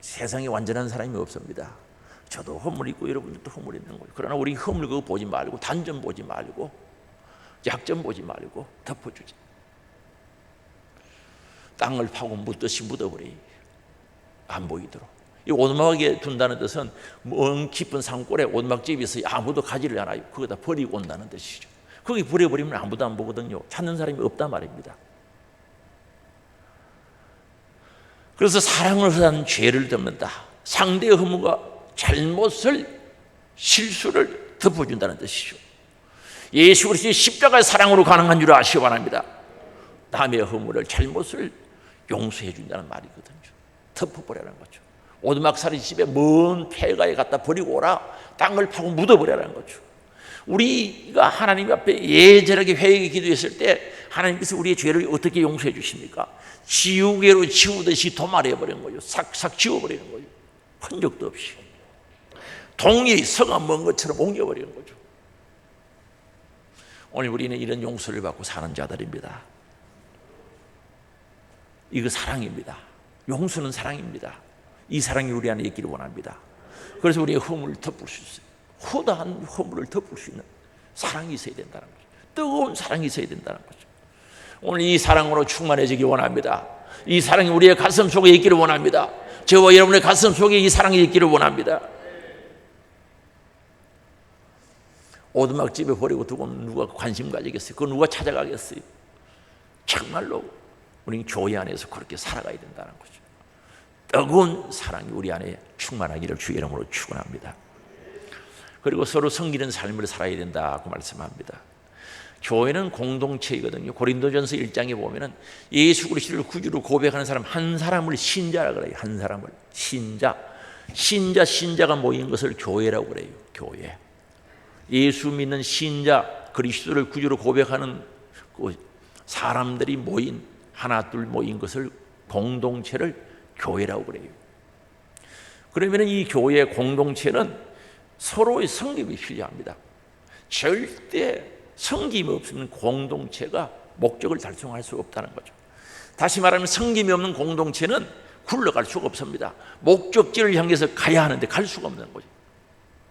세상에 완전한 사람이 없습니다. 저도 허물 있고 여러분들도 허물 있는 거예요. 그러나 우리 허물 그거 보지 말고, 단점 보지 말고, 약점 보지 말고 덮어주지. 땅을 파고 묻듯이 묻어버려. 안 보이도록. 이 오두막에 둔다는 뜻은 먼 깊은 산골에 오두막집이 있어요. 아무도 가지를 않아요. 그거 다 버리고 온다는 뜻이죠. 거기 버려버리면 아무도 안 보거든요. 찾는 사람이 없단 말입니다. 그래서 사랑을 한 죄를 덮는다. 상대의 허물과 잘못을, 실수를 덮어준다는 뜻이죠. 예수 그리스도의 십자가의 사랑으로 가능한 줄 아시기 바랍니다. 남의 허물을, 잘못을 용서해 준다는 말이거든요. 덮어버리라는 거죠. 오두막살이 집에 먼 폐가에 갖다 버리고 오라. 땅을 파고 묻어버리라는 거죠. 우리가 하나님 앞에 예절하게 회개의 기도했을 때 하나님께서 우리의 죄를 어떻게 용서해 주십니까? 지우개로 지우듯이 도말해버리는 거예요. 싹싹 지워버리는 거예요. 흔적도 없이. 동이 서가 먼 것처럼 옮겨버리는 거죠. 오늘 우리는 이런 용서를 받고 사는 자들입니다. 이거 사랑입니다. 용서는 사랑입니다. 이 사랑이 우리 안에 있기를 원합니다. 그래서 우리의 허물을 덮을 수 있어요. 허다한 허물을 덮을 수 있는 사랑이 있어야 된다는 거죠. 뜨거운 사랑이 있어야 된다는 거죠. 오늘 이 사랑으로 충만해지기 원합니다. 이 사랑이 우리의 가슴 속에 있기를 원합니다. 저와 여러분의 가슴 속에 이 사랑이 있기를 원합니다. 오두막집에 버리고 두고 누가 관심 가지겠어요? 그거 누가 찾아가겠어요? 정말로 우리는 교회 안에서 그렇게 살아가야 된다는 거죠. 뜨거운 사랑이 우리 안에 충만하기를 주의 이름으로 축원합니다. 그리고 서로 섬기는 삶을 살아야 된다고 말씀합니다. 교회는 공동체이거든요. 고린도전서 1장에 보면은 예수 그리스도를 구주로 고백하는 사람 한 사람을 신자라 그래요. 한 사람을 신자가 모인 것을 교회라고 그래요. 교회. 예수 믿는 신자, 그리스도를 구주로 고백하는 그 사람들이 모인, 하나 둘 모인 것을 공동체를 교회라고 그래요. 그러면 이 교회의 공동체는 서로의 섬김이 필요합니다. 절대 섬김이 없으면 공동체가 목적을 달성할 수 없다는 거죠. 다시 말하면 섬김이 없는 공동체는 굴러갈 수가 없습니다. 목적지를 향해서 가야 하는데 갈 수가 없는 거죠.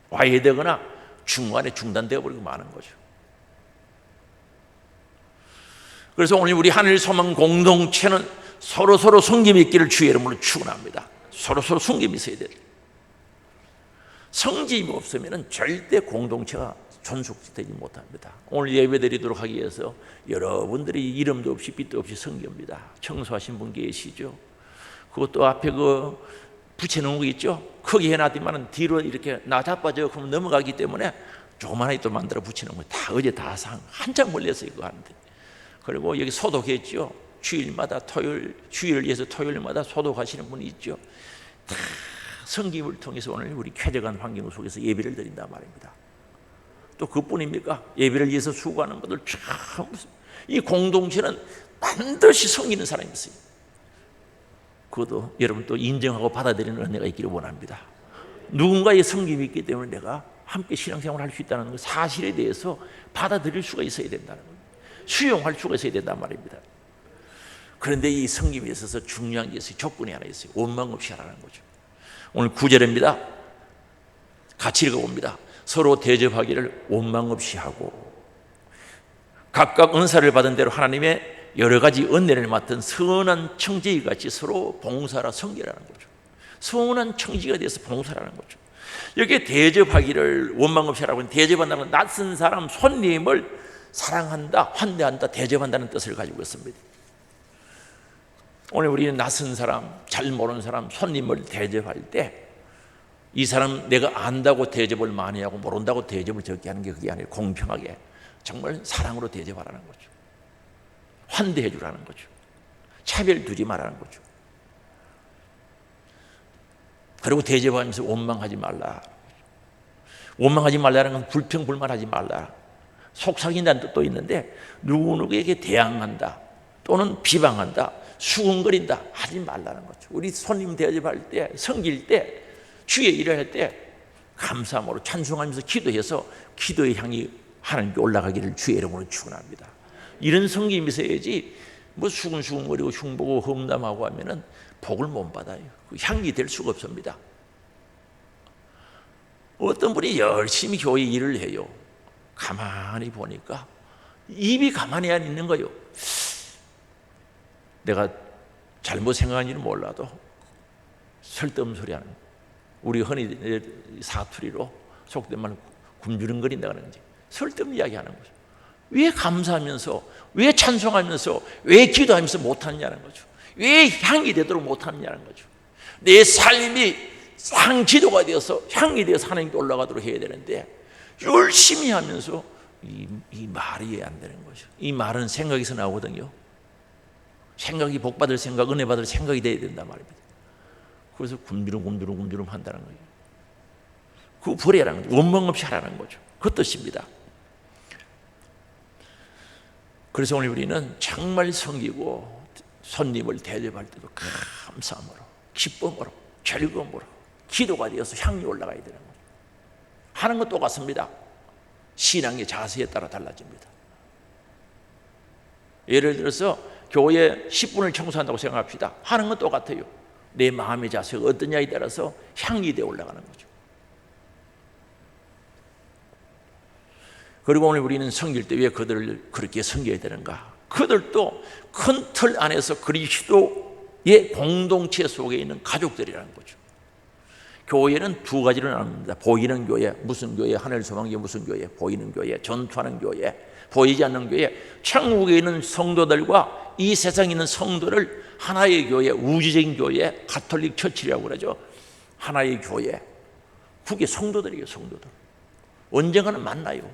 와야 되거나 중간에 중단되어 버리고 마는 거죠. 그래서 오늘 우리 하늘 소망 공동체는 서로 섬김이 있기를 주의 이름으로 축원합니다. 서로 섬김이 있어야 돼요. 성김이 없으면 절대 공동체가 존속되지 못합니다. 오늘 예배드리도록 하기 위해서 여러분들이 이름도 없이 빛도 없이 섬깁니다. 청소하신 분 계시죠? 그것도 앞에 그 붙여놓은 거 있죠? 크게 해놨지만 뒤로 이렇게 나자빠져 그러면 넘어가기 때문에 조그마하게 또 만들어 붙이는 거 다 어제 다 한참 걸려서 이거 하는데. 그리고 여기 소독했죠? 주일마다 주일을 위해서 토요일마다 소독하시는 분이 있죠? 다 성김을 통해서 오늘 우리 쾌적한 환경 속에서 예배를 드린단 말입니다. 또 그뿐입니까? 예배를 위해서 수고하는 분들 참, 이 공동체는 반드시 섬기는 사람이 있어요. 그것도 여러분 또 인정하고 받아들이는 은혜가 있기를 원합니다. 누군가의 섬김이 있기 때문에 내가 함께 신앙생활을 할 수 있다는 그 사실에 대해서 받아들일 수가 있어야 된다는 거예요. 수용할 수가 있어야 된단 말입니다. 그런데 이 섬김에 있어서 중요한 게 있어요. 조건이 하나 있어요. 원망 없이 하라는 거죠. 오늘 9절입니다. 같이 읽어봅니다. 서로 대접하기를 원망 없이 하고 각각 은사를 받은 대로 하나님의 여러 가지 은혜를 맡은 선한 청지기 같이 서로 봉사라 섬기라는 거죠. 선한 청지기가 돼서 봉사라는 거죠. 여기에 대접하기를 원망 없이 하라고 대접한다는 건 낯선 사람, 손님을 사랑한다, 환대한다, 대접한다는 뜻을 가지고 있습니다. 오늘 우리는 낯선 사람, 잘 모르는 사람, 손님을 대접할 때 이 사람 내가 안다고 대접을 많이 하고 모른다고 대접을 적게 하는 게 그게 아니라 공평하게 정말 사랑으로 대접하라는 거죠. 환대해 주라는 거죠. 차별 두지 말라는 거죠. 그리고 대접하면서 원망하지 말라. 원망하지 말라는 건 불평불만하지 말라. 속삭인다는 뜻도 있는데 누구에게 대항한다 또는 비방한다, 수군거린다 하지 말라는 거죠. 우리 손님 대접할 때, 섬길 때, 주의 일을 할 때 감사함으로 찬송하면서 기도해서 기도의 향이 하나님께 올라가기를 주의 이름으로 축원합니다. 이런 섬김이 있어야지 뭐 수근수근거리고 흉보고 험담하고 하면은 복을 못 받아요. 그 향이 될 수가 없습니다. 어떤 분이 열심히 교회 일을 해요. 가만히 보니까 입이 가만히 안 있는 거예요. 내가 잘못 생각하는지는 몰라도 쓸데없는 소리 하는 거예요. 우리 흔히 사투리로 속된 말로 굶주름거린다 그러는 거지. 쓸데없는 이야기 하는 거죠. 왜 감사하면서, 왜 찬송하면서, 왜 기도하면서 못하느냐는 거죠. 왜 향이 되도록 못하느냐는 거죠. 내 삶이 향기도가 되어서 향이 되어서 하나님께 올라가도록 해야 되는데 열심히 하면서 이 말이 안 되는 거죠. 이 말은 생각에서 나오거든요. 생각이 복받을 생각, 은혜 받을 생각이 돼야 된단 말입니다. 그래서 굶주름 한다는 거예요. 그거 버리라는 거죠. 원망 없이 하라는 거죠. 그 뜻입니다. 그래서 오늘 우리는 정말 섬기고 손님을 대접할 때도 감사함으로, 기쁨으로, 즐거움으로 기도가 되어서 향이 올라가야 되는 거죠. 하는 건 똑같습니다. 신앙의 자세에 따라 달라집니다. 예를 들어서 교회 10분을 청소한다고 생각합시다. 하는 건 똑같아요. 내 마음의 자세가 어떠냐에 따라서 향이 되어 올라가는 거죠. 그리고 오늘 우리는 섬길 때 왜 그들을 그렇게 섬겨야 되는가? 그들도 큰 틀 안에서 그리스도의 공동체 속에 있는 가족들이라는 거죠. 교회는 두 가지로 나눕니다. 보이는 교회, 무슨 교회, 하늘 소망교 무슨 교회, 보이는 교회, 전투하는 교회, 보이지 않는 교회. 천국에 있는 성도들과 이 세상에 있는 성도를 하나의 교회, 우주적인 교회, 가톨릭 처치라고 그러죠. 하나의 교회, 그게 성도들이에요. 성도들 언젠가는 만나요.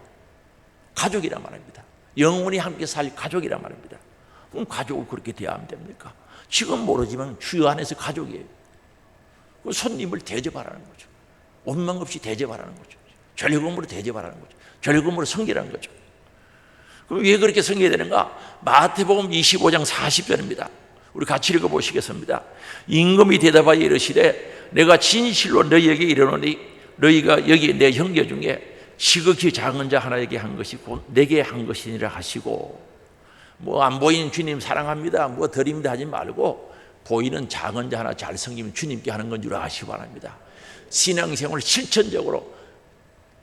가족이란 말입니다. 영원히 함께 살 가족이란 말입니다. 그럼 가족을 그렇게 대하면 됩니까? 지금 모르지만 주여 안에서 가족이에요. 손님을 대접하라는 거죠. 원망 없이 대접하라는 거죠. 절금으로 대접하라는 거죠. 절금으로 섬기라는 거죠. 그럼 왜 그렇게 섬겨야 되는가? 마태복음 25장 40절입니다. 우리 같이 읽어보시겠습니다. 임금이 대답하여 이르시되 내가 진실로 너희에게 이르노니 너희가 여기 내 형제 중에 지극히 작은 자 하나에게 한 것이 곧 내게 한 것이니라 하시고, 뭐 안 보이는 주님 사랑합니다, 뭐 드립니다 하지 말고 보이는 작은 자 하나 잘 섬기면 주님께 하는 건 줄 아시기 바랍니다. 신앙생활을 실천적으로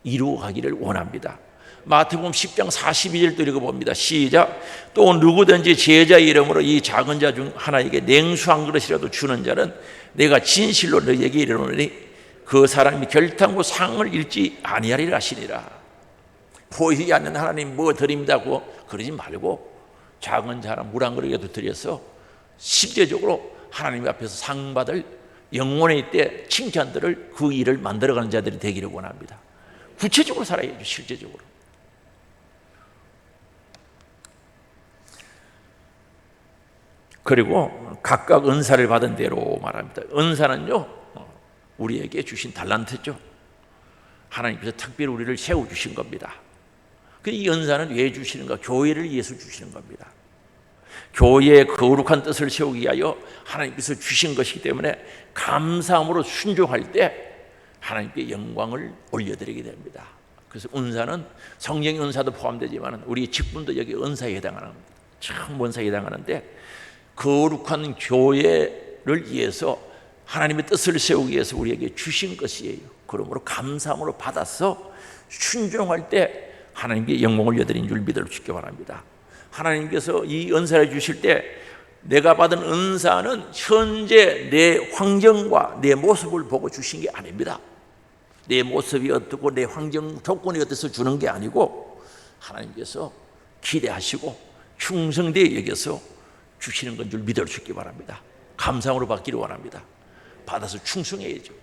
이루어가기를 원합니다. 마태복음 10장 42절도 읽어봅니다. 시작. 또 누구든지 제자 이름으로 이 작은 자 중 하나에게 냉수 한 그릇이라도 주는 자는 내가 진실로 너희에게 이르노니 그 사람이 결탄코 상을 잃지 아니하리라 하시니라. 보이지 않는 하나님 뭐 드립니다고 그러지 말고 작은 자 하나 물 한 그릇이라도 드려서 실제적으로 하나님 앞에서 상 받을 영원의 때 칭찬들을 그 일을 만들어가는 자들이 되기를 원합니다. 구체적으로 살아야죠. 실제적으로. 그리고 각각 은사를 받은 대로 말합니다. 은사는요 우리에게 주신 달란트죠. 하나님께서 특별히 우리를 세워주신 겁니다. 이 은사는 왜 주시는가? 교회를 위해서 주시는 겁니다. 교회의 거룩한 뜻을 세우기 위하여 하나님께서 주신 것이기 때문에 감사함으로 순종할 때 하나님께 영광을 올려드리게 됩니다. 그래서 은사는 성령의 은사도 포함되지만 우리 직분도 여기 은사에 해당하는, 참 은사에 해당하는데, 거룩한 교회를 위해서 하나님의 뜻을 세우기 위해서 우리에게 주신 것이에요. 그러므로 감사함으로 받아서 순종할 때 하나님께 영광을 올려드린 줄 믿어 주시기 바랍니다. 하나님께서 이 은사를 주실 때 내가 받은 은사는 현재 내 환경과 내 모습을 보고 주신 게 아닙니다. 내 모습이 어떻고 내 환경 조건이 어때서 주는 게 아니고 하나님께서 기대하시고 충성되게 여겨서 주시는 건 줄 믿어 주시기 바랍니다. 감사함으로 받기를 원합니다. 받아서 충성해야죠.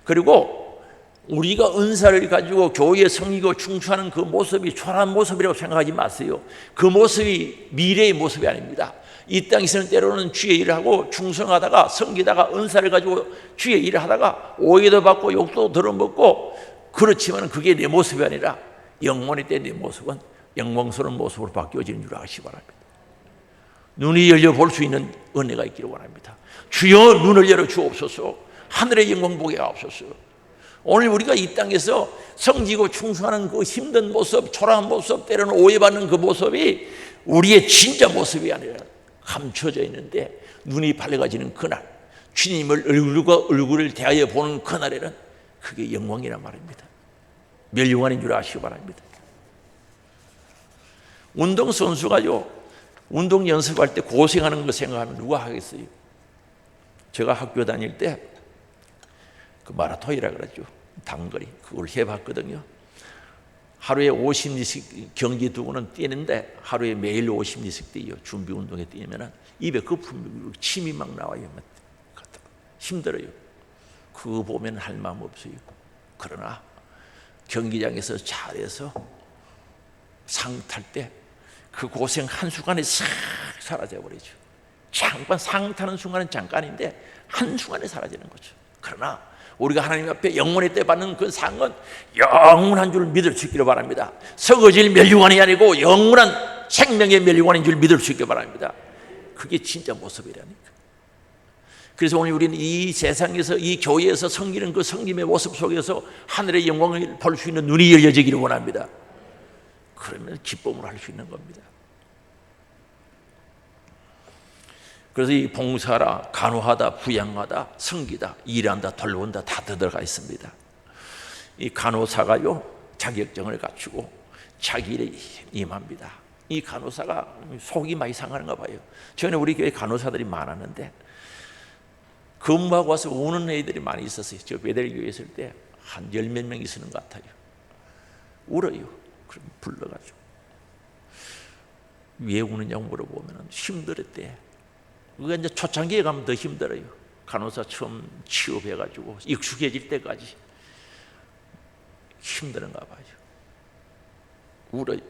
그리고 우리가 은사를 가지고 교회에 섬기고 충성하는 그 모습이 초라한 모습이라고 생각하지 마세요. 그 모습이 미래의 모습이 아닙니다. 이 땅에서는 때로는 주의 일을 하고 충성하다가 섬기다가 은사를 가지고 주의 일을 하다가 오해도 받고 욕도 들어먹고, 그렇지만 그게 내 모습이 아니라 영원의 때 내 모습은 영광스러운 모습으로 바뀌어지는 줄 아시기 바랍니다. 눈이 열려 볼 수 있는 은혜가 있기를 원합니다. 주여 눈을 열어 주옵소서. 하늘의 영광 보게 하옵소서. 오늘 우리가 이 땅에서 섬기고 충성하는 그 힘든 모습, 초라한 모습, 때로는 오해받는 그 모습이 우리의 진짜 모습이 아니라 감춰져 있는데 눈이 밝아지는 그날, 주님을 얼굴과 얼굴을 대하여 보는 그날에는 그게 영광이란 말입니다. 멸류관인 줄 아시기 바랍니다. 운동선수가요, 운동 연습할 때 고생하는 거 생각하면 누가 하겠어요? 제가 학교 다닐 때 그 마라톤이라 그러죠. 단거리 그걸 해봤거든요. 하루에 50리씩 경기 두고는 뛰는데 하루에 매일 50리씩 뛰어요. 준비 운동에 뛰면은 입에 거품이 침이 막 나와요. 힘들어요. 그거 보면 할 마음 없어요. 그러나 경기장에서 잘해서 상 탈 때 그 고생 한순간에 싹 사라져버리죠. 잠깐 상 타는 순간은 잠깐인데 한순간에 사라지는 거죠. 그러나 우리가 하나님 앞에 영원의 때 받는 그 상은 영원한 줄 믿을 수 있기를 바랍니다. 썩어질 멸류관이 아니고 영원한 생명의 멸류관인 줄 믿을 수 있기를 바랍니다. 그게 진짜 모습이라니까. 그래서 오늘 우리는 이 세상에서 이 교회에서 섬기는 그 섬김의 모습 속에서 하늘의 영광을 볼 수 있는 눈이 열려지기를 원합니다. 그러면 기쁨으로 할 수 있는 겁니다. 그래서 이 봉사라, 간호하다, 부양하다, 섬기다, 일한다, 돌본다 다 들어가 있습니다. 이 간호사가요 자격증을 갖추고 자기 일에 임합니다. 이 간호사가 속이 많이 상하는가 봐요. 전에 우리 교회 간호사들이 많았는데 근무하고 와서 우는 애들이 많이 있었어요. 저 베델교회 있을 때 한 10몇 명 있었는 것 같아요. 울어요. 그럼 불러가지고 왜 우느냐고 물어보면 힘들었대. 그게 이제 초창기에 가면 더 힘들어요. 간호사 처음 취업해가지고 익숙해질 때까지 힘들은가 봐요. 울어요.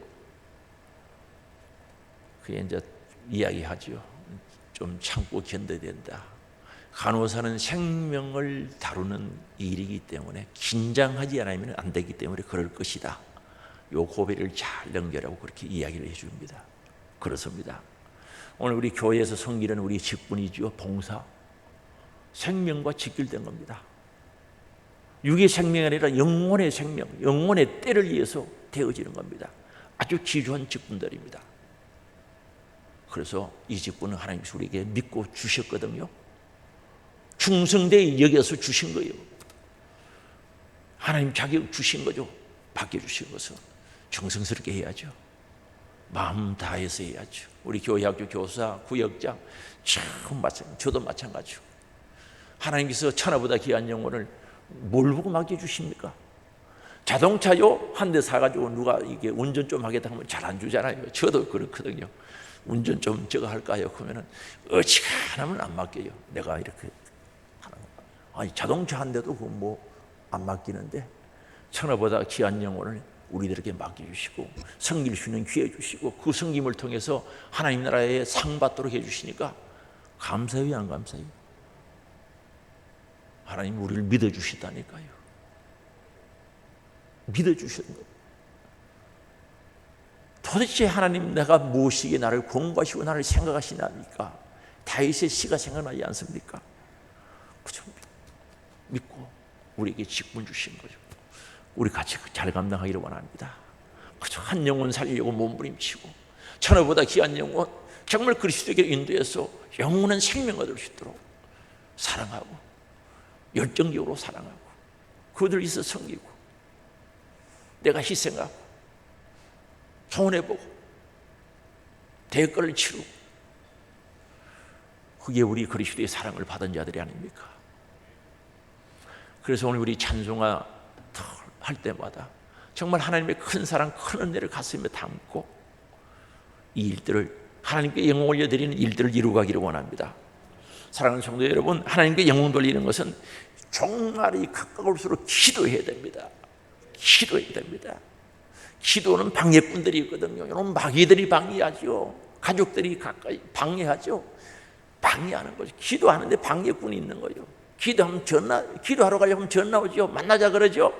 그게 이제 이야기하죠. 좀 참고 견뎌야 된다. 간호사는 생명을 다루는 일이기 때문에 긴장하지 않으면 안 되기 때문에 그럴 것이다. 요 고백을 잘 연결하고 그렇게 이야기를 해줍니다. 그렇습니다. 오늘 우리 교회에서 섬기는 우리 직분이죠. 봉사. 생명과 직결된 겁니다. 육의 생명이 아니라 영혼의 생명, 영혼의 때를 위해서 되어지는 겁니다. 아주 귀중한 직분들입니다. 그래서 이 직분은 하나님께서 우리에게 믿고 주셨거든요. 충성되게 여겨서 주신 거예요. 하나님 자격 주신 거죠. 맡겨주신 것은 정성스럽게 해야죠. 마음 다해서 해야죠. 우리 교회학교 교사, 구역장 참 마찬가지. 저도 마찬가지고 하나님께서 천하보다 귀한 영혼을 뭘 보고 맡겨주십니까? 자동차요 한 대 사가지고 누가 이게 운전 좀 하겠다 하면 잘 안 주잖아요. 저도 그렇거든요. 운전 좀 저거 할까요? 그러면은 어지간하면 안 맡겨요. 내가 이렇게 하는 거. 아니 자동차 한 대도 그 뭐 안 맡기는데 천하보다 귀한 영혼을 우리들에게 맡겨주시고 섬길 수 있는 기회 주시고 그 섬김을 통해서 하나님 나라에 상 받도록 해주시니까 감사해요, 안 감사해요? 하나님 우리를 믿어주시다니까요. 믿어주시는 거예요. 도대체 하나님 내가 무엇이기에 나를 권고하시고 나를 생각하시나니까 다윗의 시가 생각나지 않습니까? 그죠? 믿고 우리에게 직분 주신 거죠. 우리 같이 잘 감당하기를 원합니다. 그죠? 한 영혼 살리려고 몸부림치고 천하보다 귀한 영혼 정말 그리스도에게 인도해서 영원한 생명 얻을 수 있도록 사랑하고 열정적으로 사랑하고 그들을 위해서 섬기고 내가 희생하고 손해보고 대가를 치르고 그게 우리 그리스도의 사랑을 받은 자들이 아닙니까? 그래서 오늘 우리 찬송가 할 때마다 정말 하나님의 큰 사랑, 큰 은혜를 가슴에 담고 이 일들을 하나님께 영광 올려드리는 일들을 이루가기를 원합니다. 사랑하는 성도 여러분, 하나님께 영광 돌리는 것은 종말이 가까울수록 기도해야 됩니다. 기도해야 됩니다. 기도는 방해꾼들이 있거든요. 여러분 마귀들이 방해하죠. 가족들이 가까이 방해하죠. 방해하는 거죠. 기도하는데 방해꾼이 있는 거예요. 기도하러 가려면 전화 오죠. 만나자 그러죠.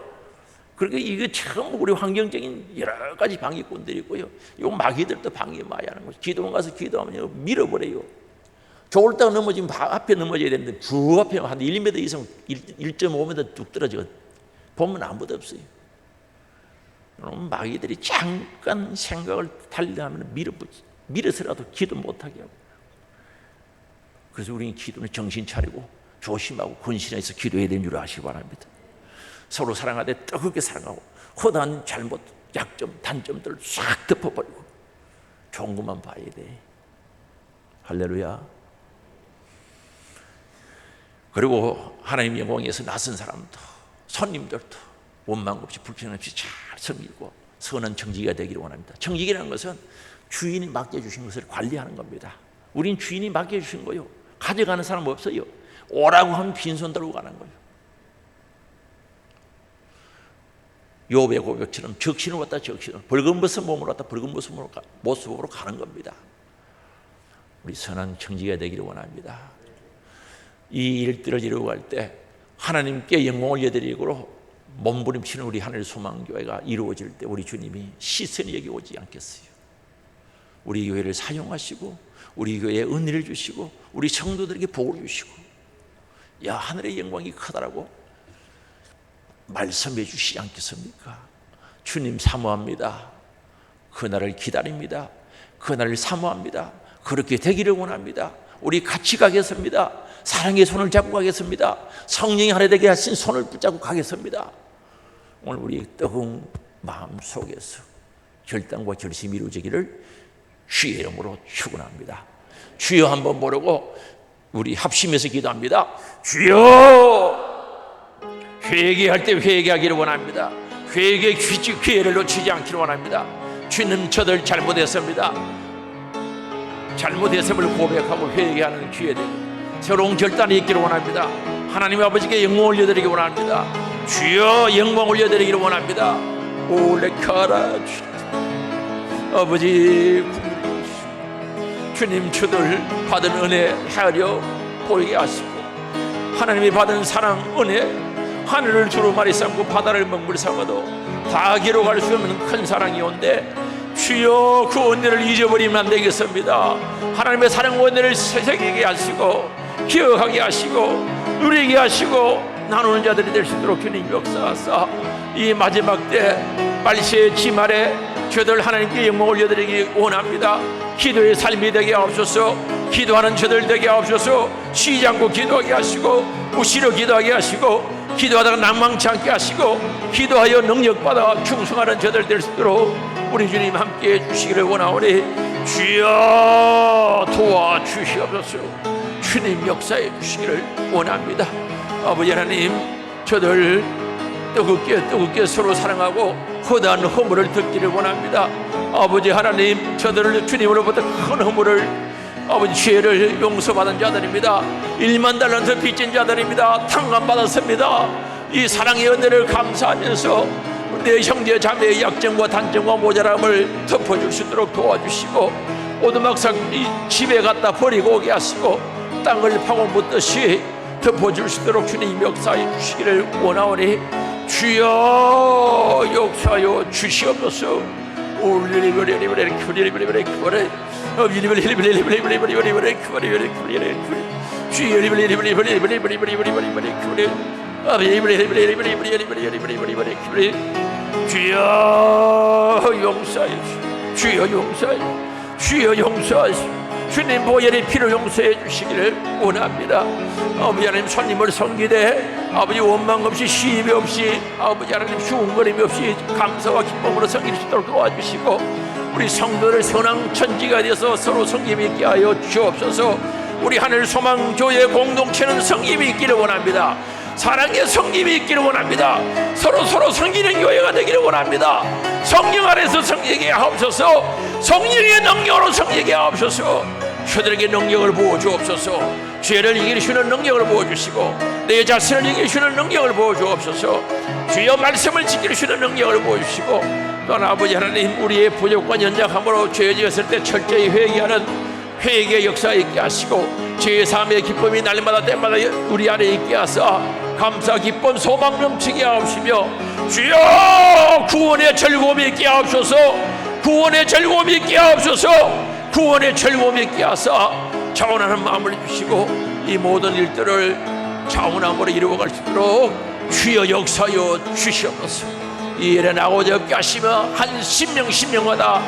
그러니까 이게 참 우리 환경적인 여러 가지 방해꾼들이 있고요. 요 마귀들도 방해 많이 하는 거죠. 기도원 가서 기도하면 밀어버려요. 좋을 때가 넘어지면 앞에 넘어져야 되는데 주 앞에 한 1m 이상 1.5m 뚝 떨어져 보면 아무도 없어요. 마귀들이 잠깐 생각을 달리하면 밀어서라도 기도 못하게 하고 그래서 우리는 기도는 정신 차리고 조심하고 근신해서 기도해야 되는 줄 아시기 바랍니다. 서로 사랑하되 뜨겁게 사랑하고 허다한 잘못, 약점, 단점들을 싹 덮어버리고 좋은 것만 봐야 돼. 할렐루야. 그리고 하나님 영광에서 낯선 사람도 손님들도 원망 없이 불평 없이 잘 섬기고 선한 청지기가 되기를 원합니다. 청지기라는 것은 주인이 맡겨주신 것을 관리하는 겁니다. 우린 주인이 맡겨주신 거예요. 가져가는 사람 없어요. 오라고 하면 빈손 들고 가는 거예요. 욥의 고백처럼 적신을 왔다 적신을 벌금벗은 몸으로 왔다 벌금벗은 모습으로 가는 겁니다. 우리 선한 청지기가 되기를 원합니다. 이 일들을 이루어갈 때 하나님께 영광을 올려드리고 몸부림치는 우리 하늘 소망교회가 이루어질 때 우리 주님이 시선이 여기 오지 않겠어요. 우리 교회를 사용하시고 우리 교회에 은혜를 주시고 우리 성도들에게 복을 주시고 야 하늘의 영광이 크다라고 말씀해 주시지 않겠습니까? 주님 사모합니다. 그날을 기다립니다. 그날을 사모합니다. 그렇게 되기를 원합니다. 우리 같이 가겠습니다. 사랑의 손을 잡고 가겠습니다. 성령이 하나 되게 하신 손을 붙잡고 가겠습니다. 오늘 우리 뜨거운 마음 속에서 결단과 결심이 이루어지기를 주의 이름으로 축원합니다. 주여 한번 부르고 우리 합심해서 기도합니다. 주여! 회개할 때 회개하기를 원합니다. 회개의 기회를 놓치지 않기를 원합니다. 주님, 저들 잘못했습니다. 잘못했음을 고백하고 회개하는 기회 되고 새로운 결단이 있기를 원합니다. 하나님 아버지께 영광 올려드리기 원합니다. 주여, 영광 올려드리기를 원합니다. 올레카라 아버지, 주님, 저들 받은 은혜 헤아려 보이게 하시고 하나님이 받은 사랑, 은혜, 하늘을 두루마리 삼고 바다를 먹물 삼아도 다 기록할 수 없는 큰 사랑이 온데 주여, 그 은혜를 잊어버리면 안 되겠습니다. 하나님의 사랑 은혜를 새기게 하시고 기억하게 하시고 누리게 하시고 나누는 자들이 될 수 있도록 주님 역사하사 이 마지막 때 말세의 지말에 저들 하나님께 영광 올려드리기 원합니다. 기도의 삶이 되게 하옵소서. 기도하는 저들 되게 하옵소서. 쉬지 않고 기도하게 하시고 무시로 기도하게 하시고 기도하다가 낭망치 않게 하시고 기도하여 능력받아 충성하는 저들 될 수 있도록 우리 주님 함께해 주시기를 원하오니 주여 도와주시옵소서. 주님 역사해 주시기를 원합니다. 아버지 하나님, 저들 뜨겁게 서로 사랑하고 허다한 허물을 듣기를 원합니다. 아버지 하나님, 저들을 주님으로부터 큰 허물을, 아버지 죄를 용서받은 자들입니다. 1만 달란트 빚진 자들입니다. 탕감받았습니다. 이 사랑의 은혜를 감사하면서 내 형제 자매의 약점과 단점과 모자람을 덮어줄 수 있도록 도와주시고 오두막상 이 집에 갖다 버리고 오게 하시고 땅을 파고 묻듯이 덮어줄 수 있도록 주님 역사해 주시기를 원하오니 주여 역사하여 주시옵소서. 주여 용서하여 주여 용서하여 주여 용서하여 주님 보혈의 피로 용서해 주시기를 원합니다. 아버지 하나님, 손님을 섬기되 아버지 원망 없이 시비 없이 아버지 하나님 수군거림 없이 감사와 기쁨으로 섬길 수 있도록 도와주시고 우리 성도들 선한 천지가 되어서 서로 성김 있게 하여 주옵소서. 우리 하늘 소망교회 공동체는 성김이 있기를 원합니다. 사랑의 성김이 있기를 원합니다. 서로 섬기는 교회가 되기를 원합니다. 성령 안에서 섬기게 하옵소서. 성령의 능력으로 섬기게 하옵소서. 저들에게 능력을 부어주옵소서. 죄를 이기시는 능력을 부어주시고 내 자신을 이기시는 능력을 부어주옵소서. 주여 말씀을 지키시는 능력을 부어주시고 또한 아버지 하나님, 우리의 부족과 연약함으로 죄 지었을 때 철저히 회개하는 회개의 역사 있게 하시고 죄의 삶의 기쁨이 날마다 때마다 우리 안에 있게 하사 감사 기쁨 소망 넘치게 하옵시며 주여 구원의 즐거움이 있게 하옵소서. 구원의 즐거움이 있게 하옵소서. 구원의 즐거움이 있게 하사 자원하는 마음을 주시고 이 모든 일들을 자원함으로 이루어갈 수 있도록 주여 역사여 주시옵소서. 이 일에 나오지 없게 하시며 한 10명마다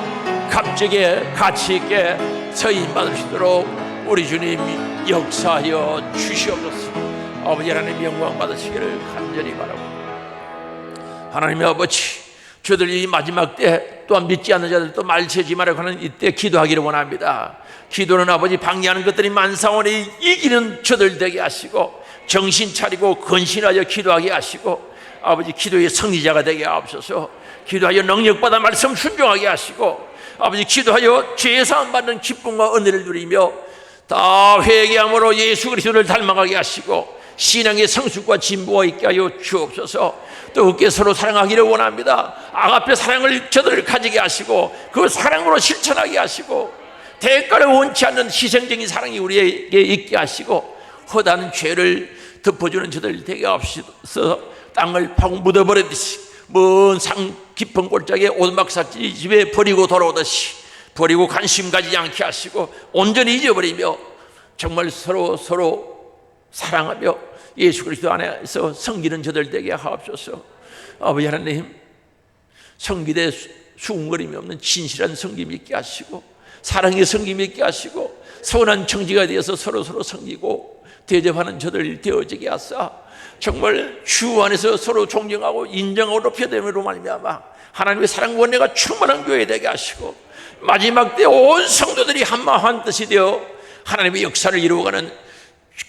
값지게 가치있게 서임받을 수 있도록 우리 주님 역사하여 주시옵소서. 아버지 하나님 영광 받으시기를 간절히 바라고 하나님의 아버지, 저들이 이 마지막 때 또한 믿지 않는 자들도 말세지 말라고 하는 이때 기도하기를 원합니다. 기도는 아버지 방해하는 것들이 만사오니 이기는 저들 되게 하시고 정신 차리고 건신하여 기도하게 하시고 아버지 기도의 승리자가 되게 하옵소서. 기도하여 능력받아 말씀 순종하게 하시고 아버지 기도하여 죄사함 받는 기쁨과 은혜를 누리며 다 회개함으로 예수 그리스도를 닮아가게 하시고 신앙의 성숙과 진보가 있게 하여 주옵소서. 뜨겁게 서로 사랑하기를 원합니다. 아가페 사랑을 저들을 가지게 하시고 그 사랑으로 실천하게 하시고 대가를 원치 않는 희생적인 사랑이 우리에게 있게 하시고 허다한 죄를 덮어주는 저들 되게 하옵소서. 땅을 파고 묻어버리듯이 먼 산 깊은 골짜기에 오두막삭지 집에 버리고 돌아오듯이 버리고 관심 가지지 않게 하시고 온전히 잊어버리며 정말 서로 사랑하며 예수 그리스도 안에서 섬기는 저들 되게 하옵소서. 아버지 하나님, 섬기되 수군거림이 없는 진실한 섬김이 있게 하시고 사랑의 성김이 있게 하시고 선한 청지가 되어서 서로 섬기고 대접하는 저들 되어지게 하사 정말 주 안에서 서로 존경하고 인정하고 높여됨으로 말미암아 하나님의 사랑 원내가 충만한 교회 되게 하시고 마지막 때 온 성도들이 한마음 한뜻이 되어 하나님의 역사를 이루어가는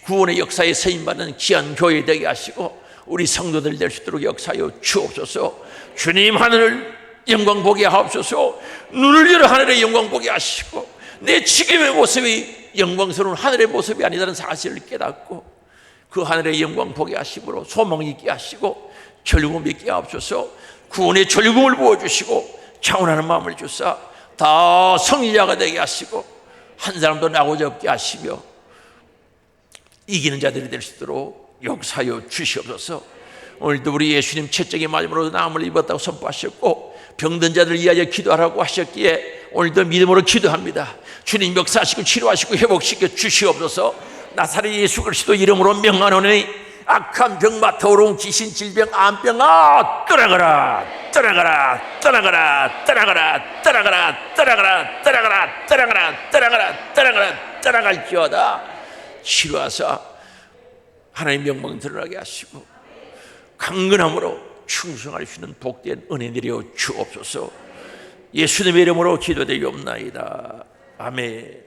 구원의 역사에 쓰임받는 귀한 교회 되게 하시고 우리 성도들 될 수 있도록 역사하여 주옵소서. 주님 하늘을 영광 보게 하옵소서. 눈을 열어 하늘의 영광 보게 하시고 내 지금의 모습이 영광스러운 하늘의 모습이 아니라는 사실을 깨닫고 그 하늘의 영광 보게 하심으로 소망 있게 하시고 절규금 있게 하옵소서. 구원의 절규금을 부어주시고 차원하는 마음을 주사 다 성리자가 되게 하시고 한 사람도 나고자 없게 하시며 이기는 자들이 될 수 있도록 역사하여 주시옵소서. 오늘도 우리 예수님 채찍의 맞음으로 나음을 입었다고 선포하셨고 병든 자들 위하여 기도하라고 하셨기에 오늘도 믿음으로 기도합니다. 주님 역사하시고 치료하시고 회복시켜 주시옵소서. 나사렛 예수 그리스도 이름으로 명하노니 악한 병마 더러운 귀신 질병 암병아 떠나가라 떠나가라 떠나가라 떠나가라 떠나가라 떠나가라 떠나가라 떠나가라 떠나가라 떠나가라 떠나갈지어다. 치료하사 하나님의 영광 드러나게 하시고 강건함으로 충성할 수 있는 복된 은혜 내려 주옵소서. 예수님의 이름으로 기도드리옵나이다. 아멘.